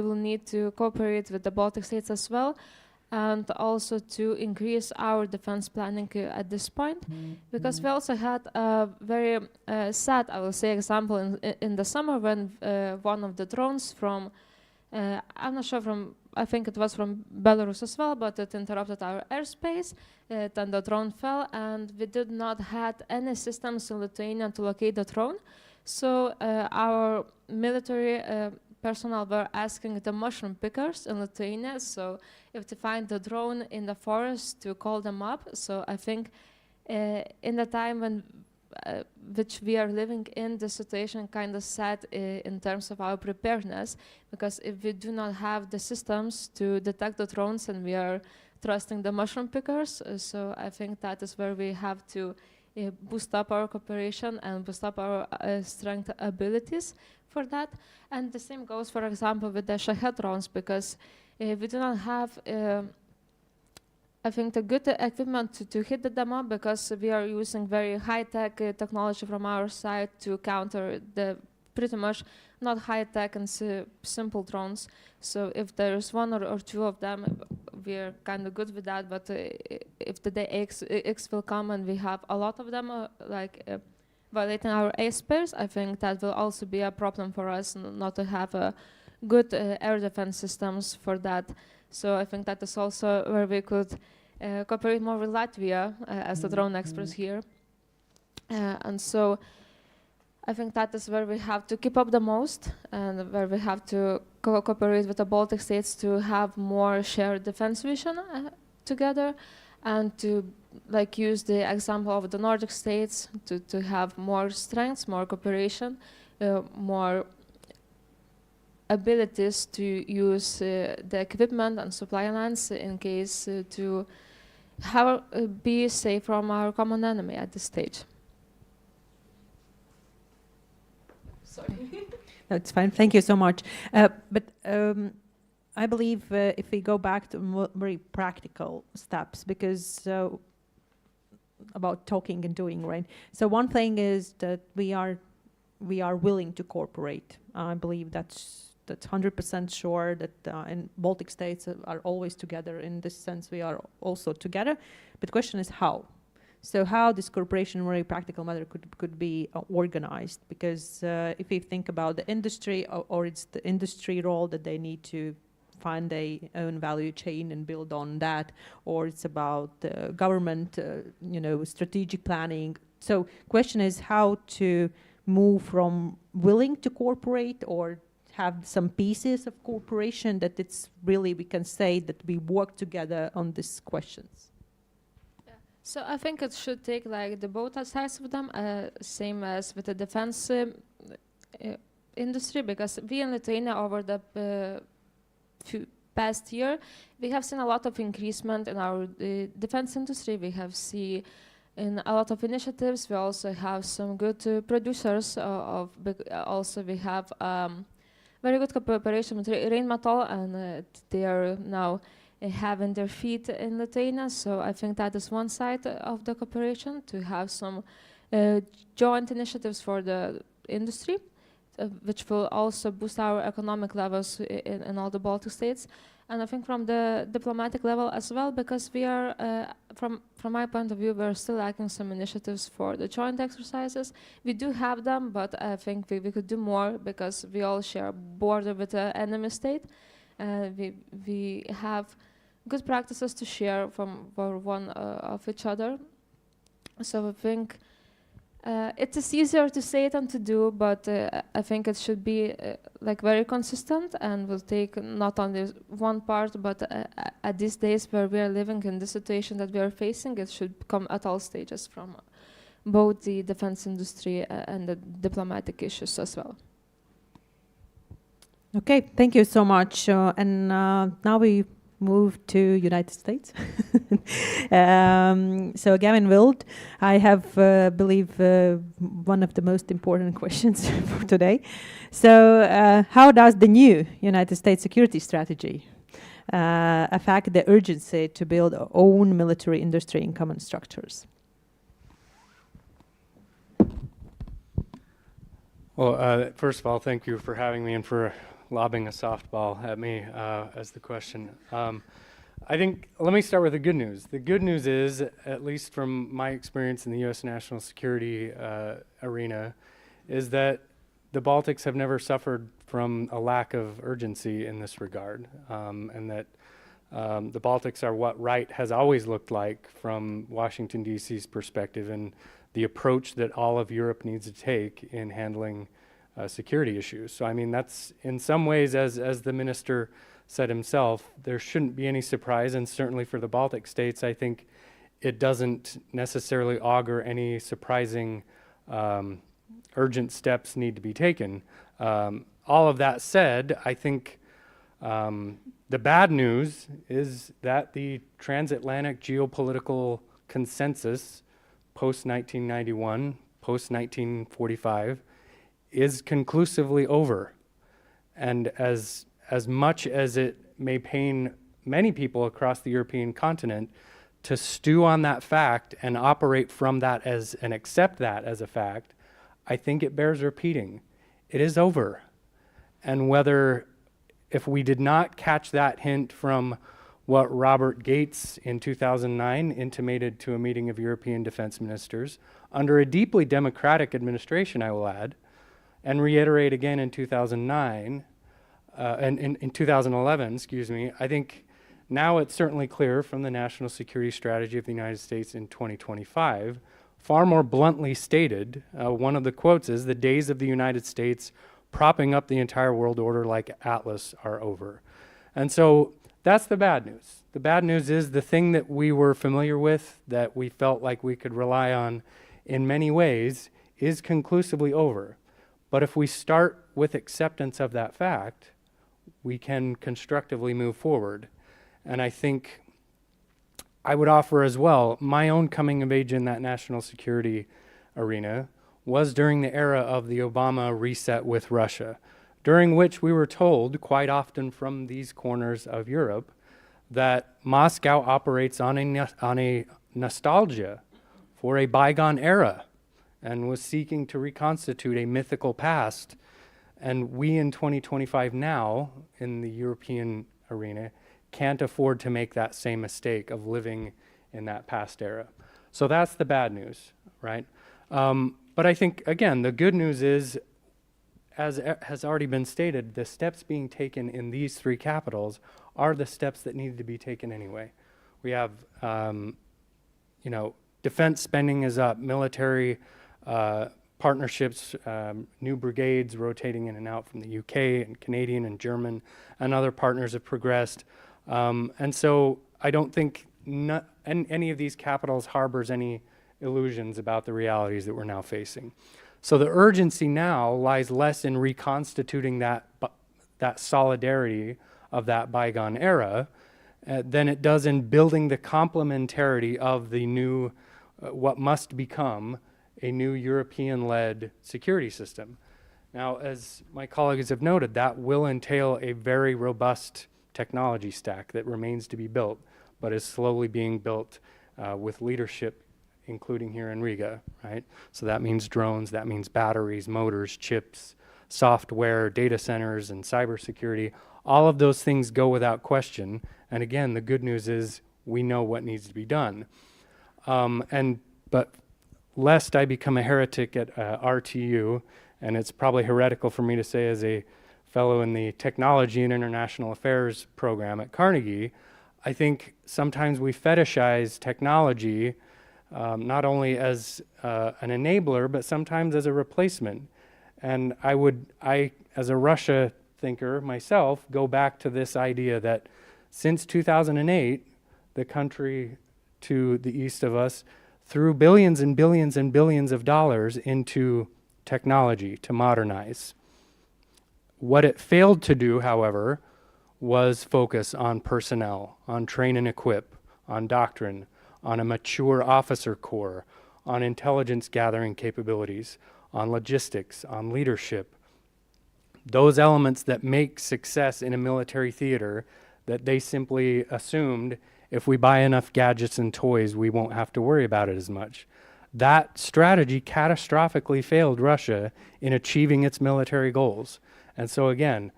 will need to cooperate with the Baltic states as well, and also to increase our defense planning at this point, because we also had a very sad, I will say, example in the summer when one of the drones from, I'm not sure I think it was from Belarus as well, but it interrupted our airspace, then the drone fell, and we did not have any systems in Lithuania to locate the drone. So our military personnel were asking the mushroom pickers in Lithuania, so if they find the drone in the forest, to call them up. So I think in the time when which we are living in, the situation kind of sad in terms of our preparedness, because if we do not have the systems to detect the drones and we are trusting the mushroom pickers, so I think that is where we have to boost up our cooperation and boost up our strength abilities for that. And the same goes, for example, with the Shahed drones, because we do not have, I think, the good equipment to hit them up, because we are using very high-tech technology from our side to counter the pretty much not high-tech and simple drones. So if there's one or two of them, we're kind of good with that. But if the day X will come and we have a lot of them, violating our airspace, I think that will also be a problem for us, not to have good air defense systems for that. So I think that is also where we could cooperate more with Latvia as the drone experts here. And so I think that is where we have to keep up the most, and where we have to cooperate with the Baltic states to have more shared defense vision together, and to use the example of the Nordic states to have more strengths, more cooperation, more abilities to use the equipment and supply lines in case to be safe from our common enemy at this stage. Sorry. No, it's fine. Thank you so much. But I believe if we go back to very practical steps, because about talking and doing, right? So one thing is that we are willing to cooperate. I believe that's 100% sure that and Baltic states are always together. In this sense, we are also together. But the question is how. So how this cooperation in a very practical matter could be organized, because if you think about the industry, or it's the industry role that they need to find their own value chain and build on that, or it's about government, strategic planning. So question is how to move from willing to cooperate or have some pieces of cooperation that it's really, we can say that we work together on these questions. So I think it should take the both sides of them, same as with the defense industry, because we in Lithuania over the past year, we have seen a lot of increasement in our defense industry. We have seen in a lot of initiatives. We also have some good producers also we have very good cooperation with Rheinmetall, and they are now having their feet in Lithuania. So I think that is one side of the cooperation, to have some joint initiatives for the industry, which will also boost our economic levels in all the Baltic states. And I think from the diplomatic level as well, because we are, from my point of view, we're still lacking some initiatives for the joint exercises. We do have them, but I think we could do more because we all share a border with an enemy state. We have good practices to share for one of each other. So I think it is easier to say than to do, but I think it should be like very consistent and will take not only one part, but at these days where we are living in the situation that we are facing, it should come at all stages from both the defense industry and the diplomatic issues as well. Okay, thank you so much. And now we move to United States. So Gavin Wild, I have, believe, one of the most important questions for today. So how does the new United States security strategy affect the urgency to build our own military industry in common structures? Well, first of all, thank you for having me and for lobbing a softball at me as the question. I think, let me start with the good news. The good news is, at least from my experience in the U.S. national security arena, is that the Baltics have never suffered from a lack of urgency in this regard, and that the Baltics are what right has always looked like from Washington, D.C.'s perspective, and the approach that all of Europe needs to take in handling security issues. So I mean, that's in some ways, as the minister said himself, there shouldn't be any surprise, and certainly for the Baltic states, I think it doesn't necessarily augur any surprising urgent steps need to be taken. All of that said, I think the bad news is that the transatlantic geopolitical consensus post-1991, post-1945, is conclusively over. And as much as it may pain many people across the European continent to stew on that fact and operate from that and accept that as a fact, I think it bears repeating. It is over. And if we did not catch that hint from what Robert Gates in 2009 intimated to a meeting of European defense ministers, under a deeply democratic administration, I will add, and reiterate again in 2009, and in 2011, excuse me, I think now it's certainly clear from the national security strategy of the United States in 2025, far more bluntly stated, one of the quotes is, "The days of the United States propping up the entire world order like Atlas are over." And so that's the bad news. The bad news is the thing that we were familiar with, that we felt like we could rely on in many ways, is conclusively over. But if we start with acceptance of that fact, we can constructively move forward. And I think I would offer as well, my own coming of age in that national security arena was during the era of the Obama reset with Russia, during which we were told quite often from these corners of Europe that Moscow operates on a nostalgia for a bygone era and was seeking to reconstitute a mythical past. And we in 2025 now, in the European arena, can't afford to make that same mistake of living in that past era. So that's the bad news, right? But I think, again, the good news is, as has already been stated, the steps being taken in these three capitals are the steps that needed to be taken anyway. We have, defense spending is up, military partnerships, new brigades rotating in and out from the UK and Canadian and German and other partners have progressed. And so I don't think any of these capitals harbors any illusions about the realities that we're now facing. So the urgency now lies less in reconstituting that solidarity of that bygone era than it does in building the complementarity of the new, what must become a new European-led security system. Now, as my colleagues have noted, that will entail a very robust technology stack that remains to be built, but is slowly being built with leadership, including here in Riga, right? So that means drones, that means batteries, motors, chips, software, data centers, and cybersecurity. All of those things go without question. And again, the good news is we know what needs to be done. But lest I become a heretic at RTU, and it's probably heretical for me to say as a fellow in the Technology and International Affairs program at Carnegie, I think sometimes we fetishize technology not only as an enabler, but sometimes as a replacement. And I, as a Russia thinker myself, go back to this idea that since 2008, the country to the east of us threw billions and billions and billions of dollars into technology to modernize. What it failed to do, however, was focus on personnel, on train and equip, on doctrine, on a mature officer corps, on intelligence gathering capabilities, on logistics, on leadership. Those elements that make success in a military theater that they simply assumed if we buy enough gadgets and toys, we won't have to worry about it as much. That strategy catastrophically failed Russia in achieving its military goals. And so again,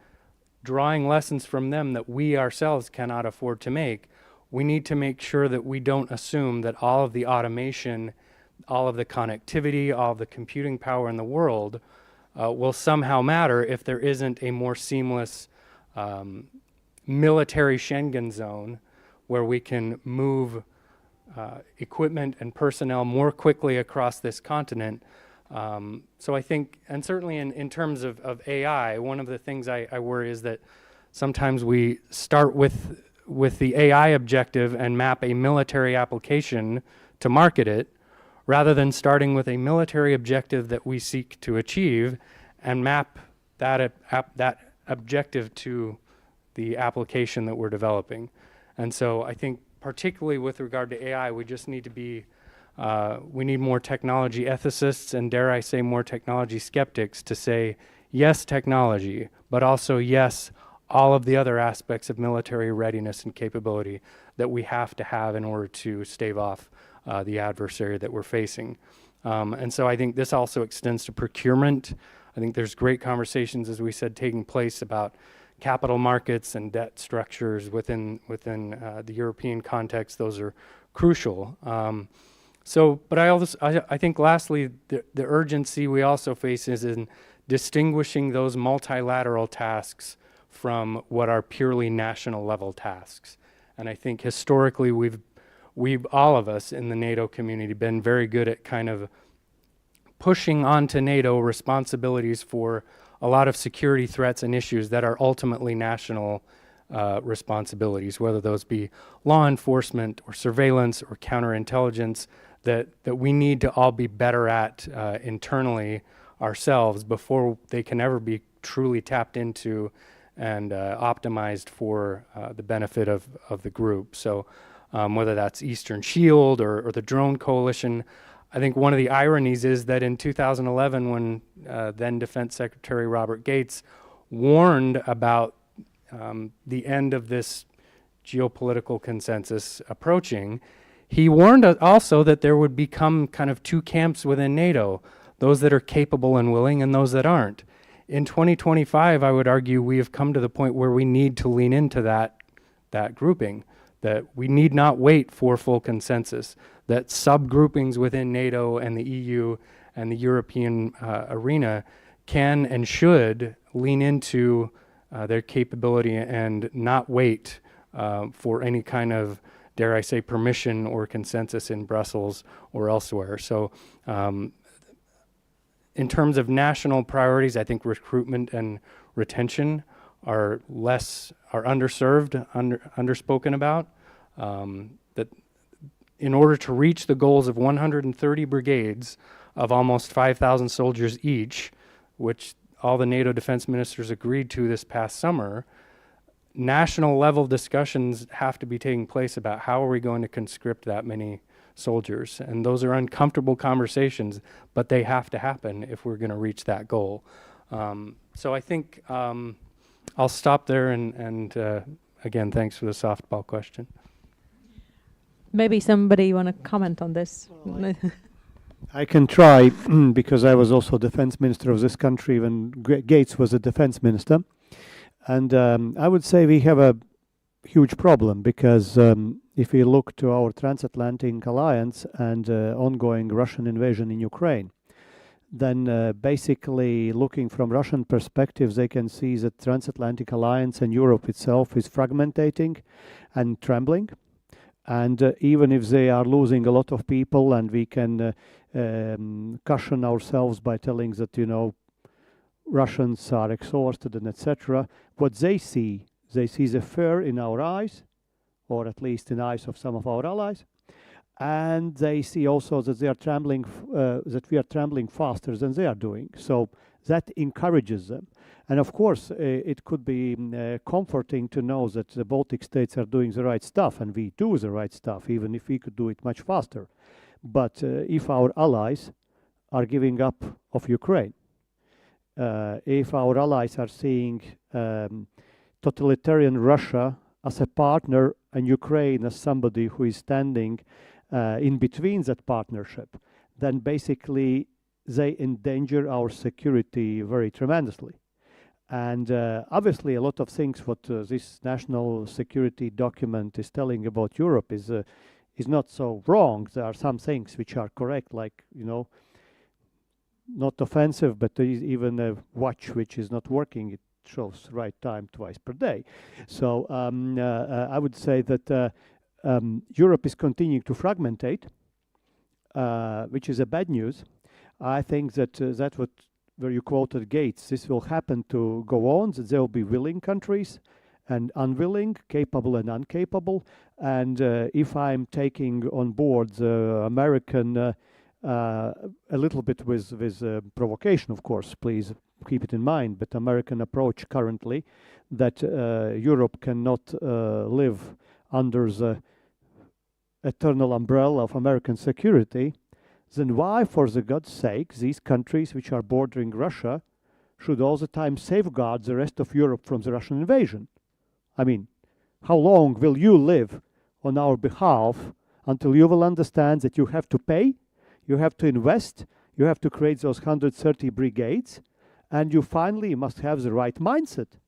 drawing lessons from them that we ourselves cannot afford to make, we need to make sure that we don't assume that all of the automation, all of the connectivity, all of the computing power in the world will somehow matter if there isn't a more seamless military Schengen zone where we can move equipment and personnel more quickly across this continent. So I think, and certainly in terms of AI, one of the things I worry is that sometimes we start with the AI objective and map a military application to market it, rather than starting with a military objective that we seek to achieve and map that objective to the application that we're developing. And so I think particularly with regard to AI, we just need to be, we need more technology ethicists and, dare I say, more technology skeptics to say, yes, technology, but also yes, all of the other aspects of military readiness and capability that we have to have in order to stave off the adversary that we're facing. And so I think this also extends to procurement. I think there's great conversations, as we said, taking place about capital markets and debt structures within the European context. Those are crucial. But I think lastly, the urgency we also face is in distinguishing those multilateral tasks from what are purely national level tasks. And I think historically we've all of us in the NATO community been very good at kind of pushing onto NATO responsibilities for a lot of security threats and issues that are ultimately national responsibilities, whether those be law enforcement or surveillance or counterintelligence, that we need to all be better at internally ourselves before they can ever be truly tapped into and optimized for the benefit of the group. So whether that's Eastern Shield or the drone coalition, I think one of the ironies is that in 2011, when then Defense Secretary Robert Gates warned about the end of this geopolitical consensus approaching, he warned also that there would become kind of two camps within NATO, those that are capable and willing and those that aren't. In 2025, I would argue we have come to the point where we need to lean into that grouping, that we need not wait for full consensus, that subgroupings within NATO and the EU and the European arena can and should lean into their capability and not wait for any kind of, dare I say, permission or consensus in Brussels or elsewhere. So in terms of national priorities, I think recruitment and retention are underserved, underspoken about. That in order to reach the goals of 130 brigades of almost 5,000 soldiers each, which all the NATO defense ministers agreed to this past summer, national level discussions have to be taking place about how are we going to conscript that many soldiers. And those are uncomfortable conversations, but they have to happen if we're going to reach that goal. So I think I'll stop there and again, thanks for the softball question. Maybe somebody want to comment on this? I can try because I was also defense minister of this country when Gates was a defense minister. And I would say we have a huge problem because if we look to our transatlantic alliance and ongoing Russian invasion in Ukraine, then basically looking from Russian perspectives, they can see that transatlantic alliance and Europe itself is fragmentating and trembling. And even if they are losing a lot of people, and we can caution ourselves by telling that, you know, Russians are exhausted and etc., what they see the fear in our eyes, or at least in the eyes of some of our allies, and they see also that they are trembling, that we are trembling faster than they are doing. So that encourages them. And of course, it could be comforting to know that the Baltic states are doing the right stuff, and we do the right stuff, even if we could do it much faster. But if our allies are giving up of Ukraine, if our allies are seeing totalitarian Russia as a partner and Ukraine as somebody who is standing in between that partnership, then basically they endanger our security very tremendously. And obviously a lot of things what this national security document is telling about Europe is not so wrong. There are some things which are correct, like, you know, not offensive, but even a watch which is not working, it shows right time twice per day. So I would say that Europe is continuing to fragmentate, which is a bad news. I think that that what where you quoted Gates, this will happen to go on, that there will be willing countries and unwilling, capable and incapable. And if I'm taking on board the American, a little bit with provocation, of course, please keep it in mind, but American approach currently that Europe cannot live under the eternal umbrella of American security, then why, for the God's sake, these countries which are bordering Russia should all the time safeguard the rest of Europe from the Russian invasion? I mean, how long will you live on our behalf until you will understand that you have to pay, you have to invest, you have to create those 130 brigades, and you finally must have the right mindset?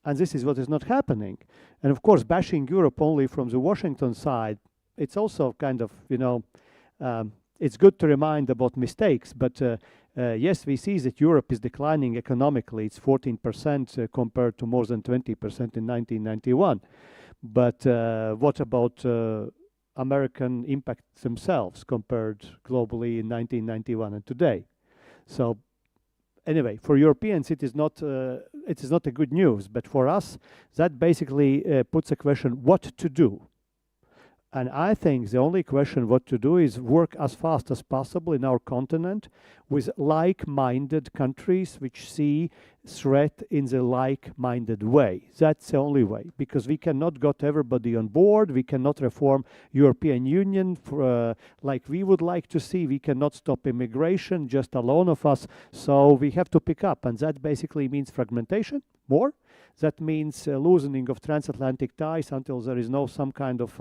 And this is what is not happening. And of course, bashing Europe only from the Washington side, it's also kind of, you know, it's good to remind about mistakes, but yes, we see that Europe is declining economically. It's 14% compared to more than 20% in 1991. But what about American impacts themselves compared globally in 1991 and today? So anyway, for Europeans, it is not a good news. But for us, that basically puts a question: what to do? And I think the only question what to do is work as fast as possible in our continent with like-minded countries which see threat in the like-minded way. That's the only way, because we cannot get everybody on board. We cannot reform European Union for, like we would like to see. We cannot stop immigration just alone of us. So we have to pick up, and that basically means fragmentation more. That means loosening of transatlantic ties until there is no some kind of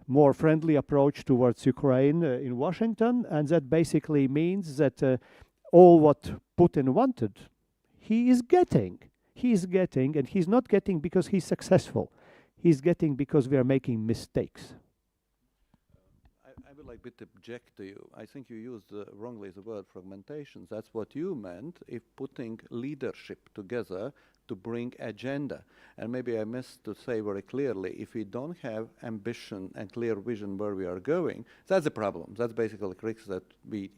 more friendly approach towards Ukraine in Washington, and that basically means that all what Putin wanted, he is getting, and he's not getting because he's successful. He's getting because we are making mistakes. I would like to object to you. I think you used wrongly the word fragmentation. That's what you meant if putting leadership together to bring agenda. And maybe I missed to say very clearly, if we don't have ambition and clear vision where we are going, that's the problem. That's basically the crux that we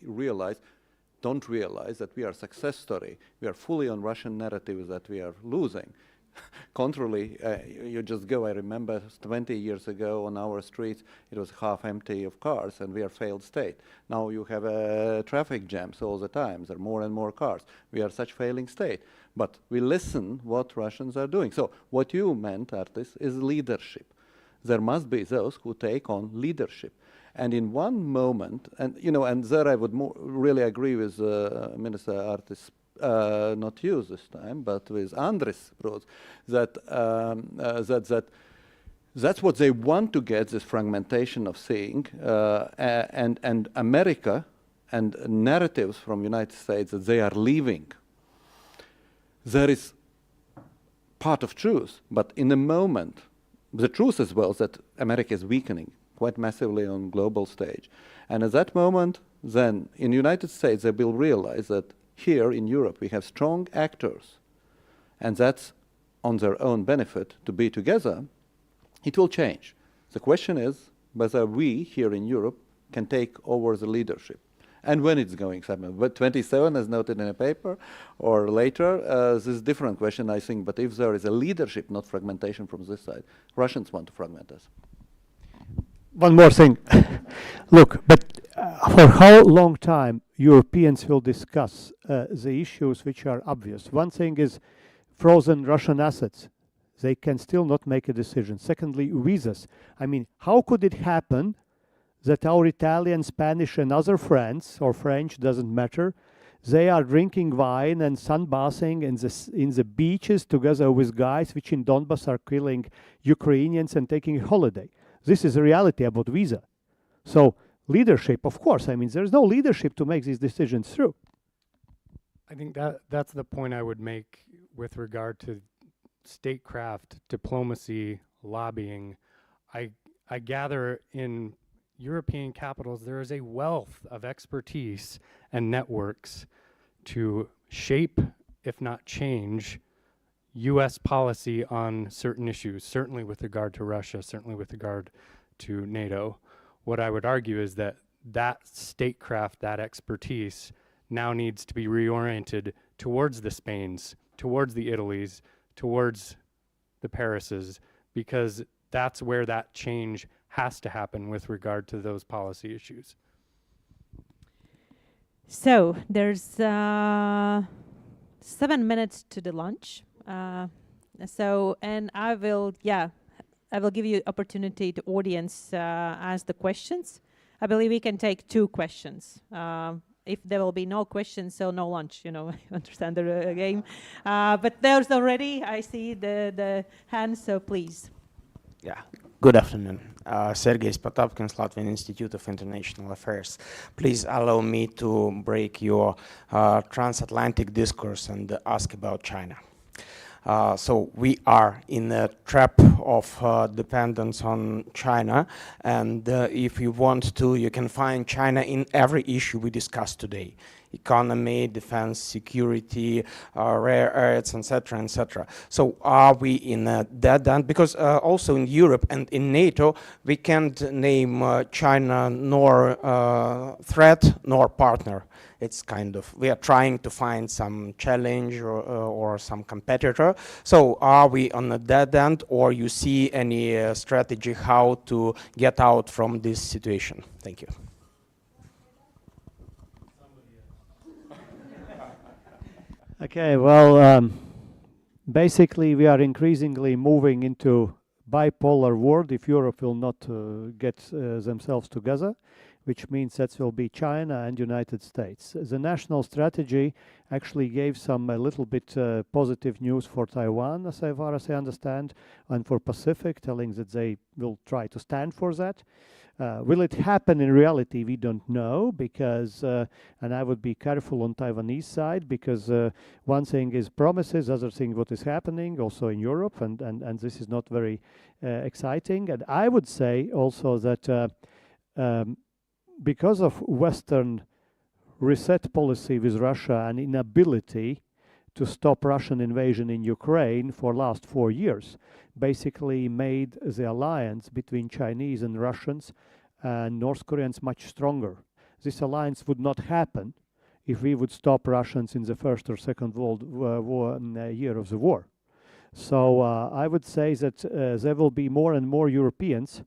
don't realize that we are a success story. We are fully on Russian narratives that we are losing. Contrarily, you just go, I remember 20 years ago on our streets, it was half empty of cars and we are a failed state. Now you have traffic jams all the time. There are more and more cars. We are such failing state. But we listen what Russians are doing. So what you meant, Artis, is leadership. There must be those who take on leadership. And in one moment, and you know, and there I would really agree with Minister Artis, not you this time, but with Andris' approach, that that's what they want to get, this fragmentation of seeing, and America and narratives from United States that they are leaving. There is part of truth, but in the moment, the truth as well is that America is weakening quite massively on global stage. And at that moment, then in the United States, they will realize that here in Europe we have strong actors, and that's on their own benefit to be together. It will change. The question is whether we here in Europe can take over the leadership. And when it's going to happen, but 27 as noted in a paper, or later, this is a different question, I think, but if there is a leadership, not fragmentation from this side, Russians want to fragment us. One more thing. Look, but for how long time Europeans will discuss the issues which are obvious? One thing is frozen Russian assets. They can still not make a decision. Secondly, visas. I mean, how could it happen that our Italian, Spanish and other friends, or French, doesn't matter, they are drinking wine and sunbathing in the beaches together with guys which in Donbass are killing Ukrainians and taking a holiday? This is a reality about visa. So leadership, of course, I mean, there's no leadership to make these decisions through. I think that's the point I would make with regard to statecraft, diplomacy, lobbying. I gather in European capitals there is a wealth of expertise and networks to shape, if not change, U.S. policy on certain issues, certainly with regard to Russia, certainly with regard to NATO. What I would argue is that that statecraft, that expertise, now needs to be reoriented towards the Spains, towards the Italys, towards the Parises, because that's where that change has to happen with regard to those policy issues. So there's 7 minutes to the lunch. And I will give you opportunity to audience ask the questions. I believe we can take 2 questions. If there will be no questions, so no lunch, you know, you understand the game. But there's already, I see the hands, so please. Yeah. Good afternoon. Sergejs Potapkins, Latvian Institute of International Affairs. Please allow me to break your transatlantic discourse and ask about China. So we are in a trap of dependence on China, and if you want to, you can find China in every issue we discussed today. Economy, defense, security, rare earths, etc., etc. So are we in a dead end? Because also in Europe and in NATO, we can't name China nor threat nor partner. It's kind of, we are trying to find some challenge or some competitor. So are we on a dead end, or you see any strategy how to get out from this situation? Thank you. Okay, well, basically we are increasingly moving into bipolar world if Europe will not get themselves together, which means that will be China and United States. The national strategy actually gave some a little bit positive news for Taiwan, as far as I understand, and for Pacific, telling that they will try to stand for that. Will it happen in reality? We don't know, because, and I would be careful on Taiwanese side, because one thing is promises, other thing what is happening also in Europe, and this is not very exciting. And I would say also that because of Western reset policy with Russia and inability to stop Russian invasion in Ukraine for last 4 years, basically made the alliance between Chinese and Russians and North Koreans much stronger. This alliance would not happen if we would stop Russians in the First or Second World War year of the war. So I would say that there will be more and more Europeans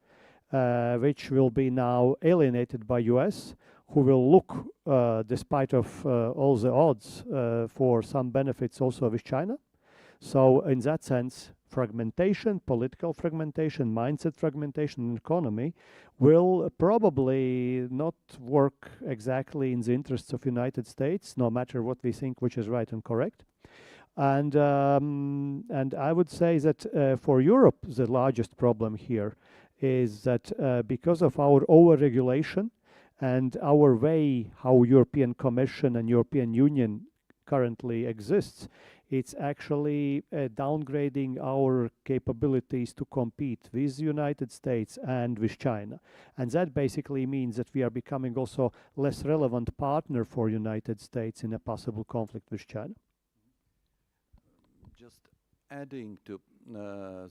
which will be now alienated by US, who will look, despite of all the odds, for some benefits also with China. So in that sense, fragmentation, political fragmentation, mindset fragmentation in economy will probably not work exactly in the interests of United States, no matter what we think which is right and correct. And I would say that for Europe, the largest problem here is that because of our over-regulation and our way how European Commission and European Union currently exists, it's actually downgrading our capabilities to compete with the United States and with China. And that basically means that we are becoming also less relevant partner for United States in a possible conflict with China. Just adding to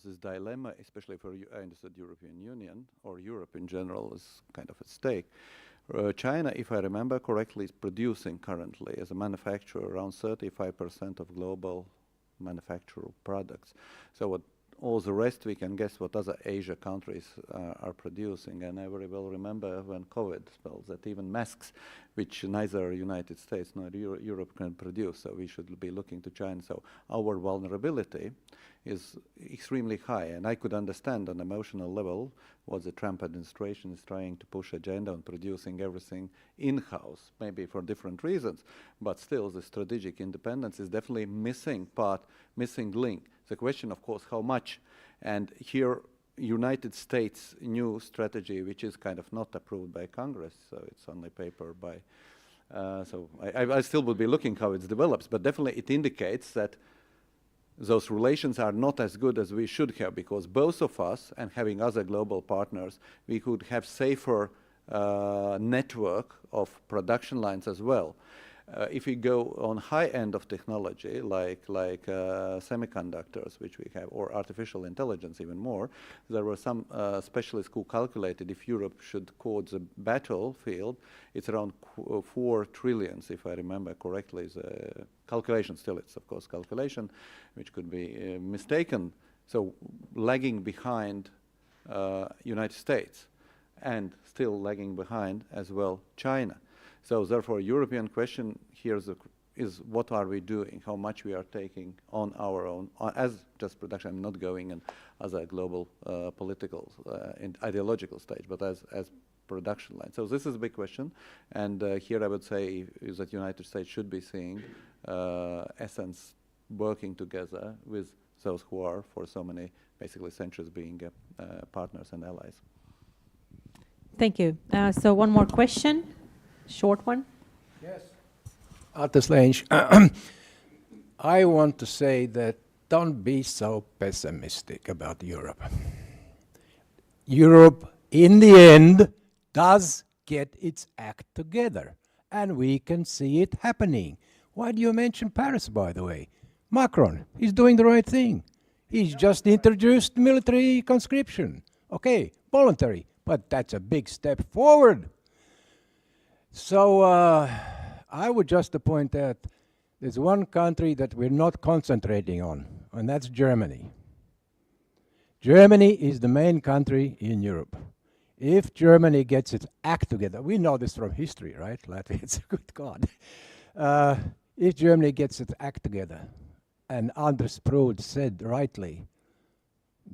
this dilemma, especially for I understood European Union or Europe in general is kind of at stake. China, if I remember correctly, is producing currently as a manufacturer around 35% of global manufactured products. So what all the rest we can guess what other Asia countries are producing. And I very well remember when COVID spells that even masks, which neither United States nor Europe can produce, so we should be looking to China. So our vulnerability is extremely high, and I could understand on an emotional level what the Trump administration is trying to push agenda on producing everything in-house, maybe for different reasons, but still the strategic independence is definitely missing part, missing link. The question, of course, how much, and here United States new strategy, which is kind of not approved by Congress, so it's only paper by, so I still will be looking how it develops, but definitely it indicates that those relations are not as good as we should have, because both of us and having other global partners, we could have safer network of production lines as well. If we go on high end of technology, like semiconductors, which we have, or artificial intelligence even more, there were some specialists who calculated if Europe should code the battlefield, it's around 4 trillion, if I remember correctly. The calculation, still it's of course calculation, which could be mistaken. So lagging behind United States, and still lagging behind as well China. So therefore, European question here is what are we doing? How much we are taking on our own as just production? I'm not going in as a global political and ideological stage, but as production line. So this is a big question, and here I would say is that United States should be seeing essence working together with those who are for so many basically centuries being partners and allies. Thank you. So one more question. Short one. Yes. Artis Lēņš, I want to say that don't be so pessimistic about Europe. Europe, in the end, does get its act together, and we can see it happening. Why do you mention Paris, by the way? Macron, he's doing the right thing. He's just introduced military conscription. Okay, voluntary, but that's a big step forward. So I would just point out there's one country that we're not concentrating on, and that's Germany. Germany is the main country in Europe. If Germany gets its act together, we know this from history, right? It's a good God. If Germany gets its act together, and Anders Proud said rightly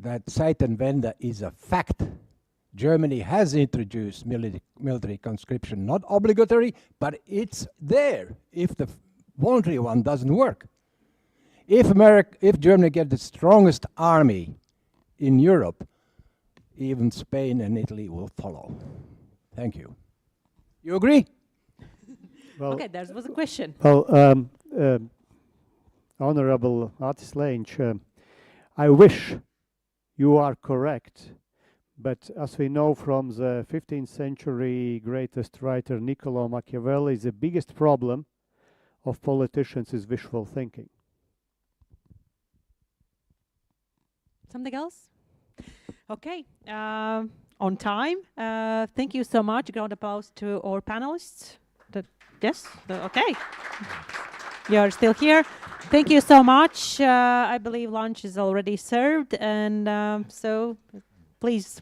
that Zeitenwende is a fact. Germany has introduced military conscription, not obligatory, but it's there if the voluntary one doesn't work. If Germany gets the strongest army in Europe, even Spain and Italy will follow. Thank you. You agree? Well, Okay, that was a question. Well, Honorable Artis Lēņš, I wish you are correct. But as we know from the 15th century greatest writer Niccolo Machiavelli, the biggest problem of politicians is wishful thinking. Something else? Okay, on time. Thank you so much. Round of applause to our panelists. Yes? Okay. You're still here. Thank you so much. I believe lunch is already served, and so please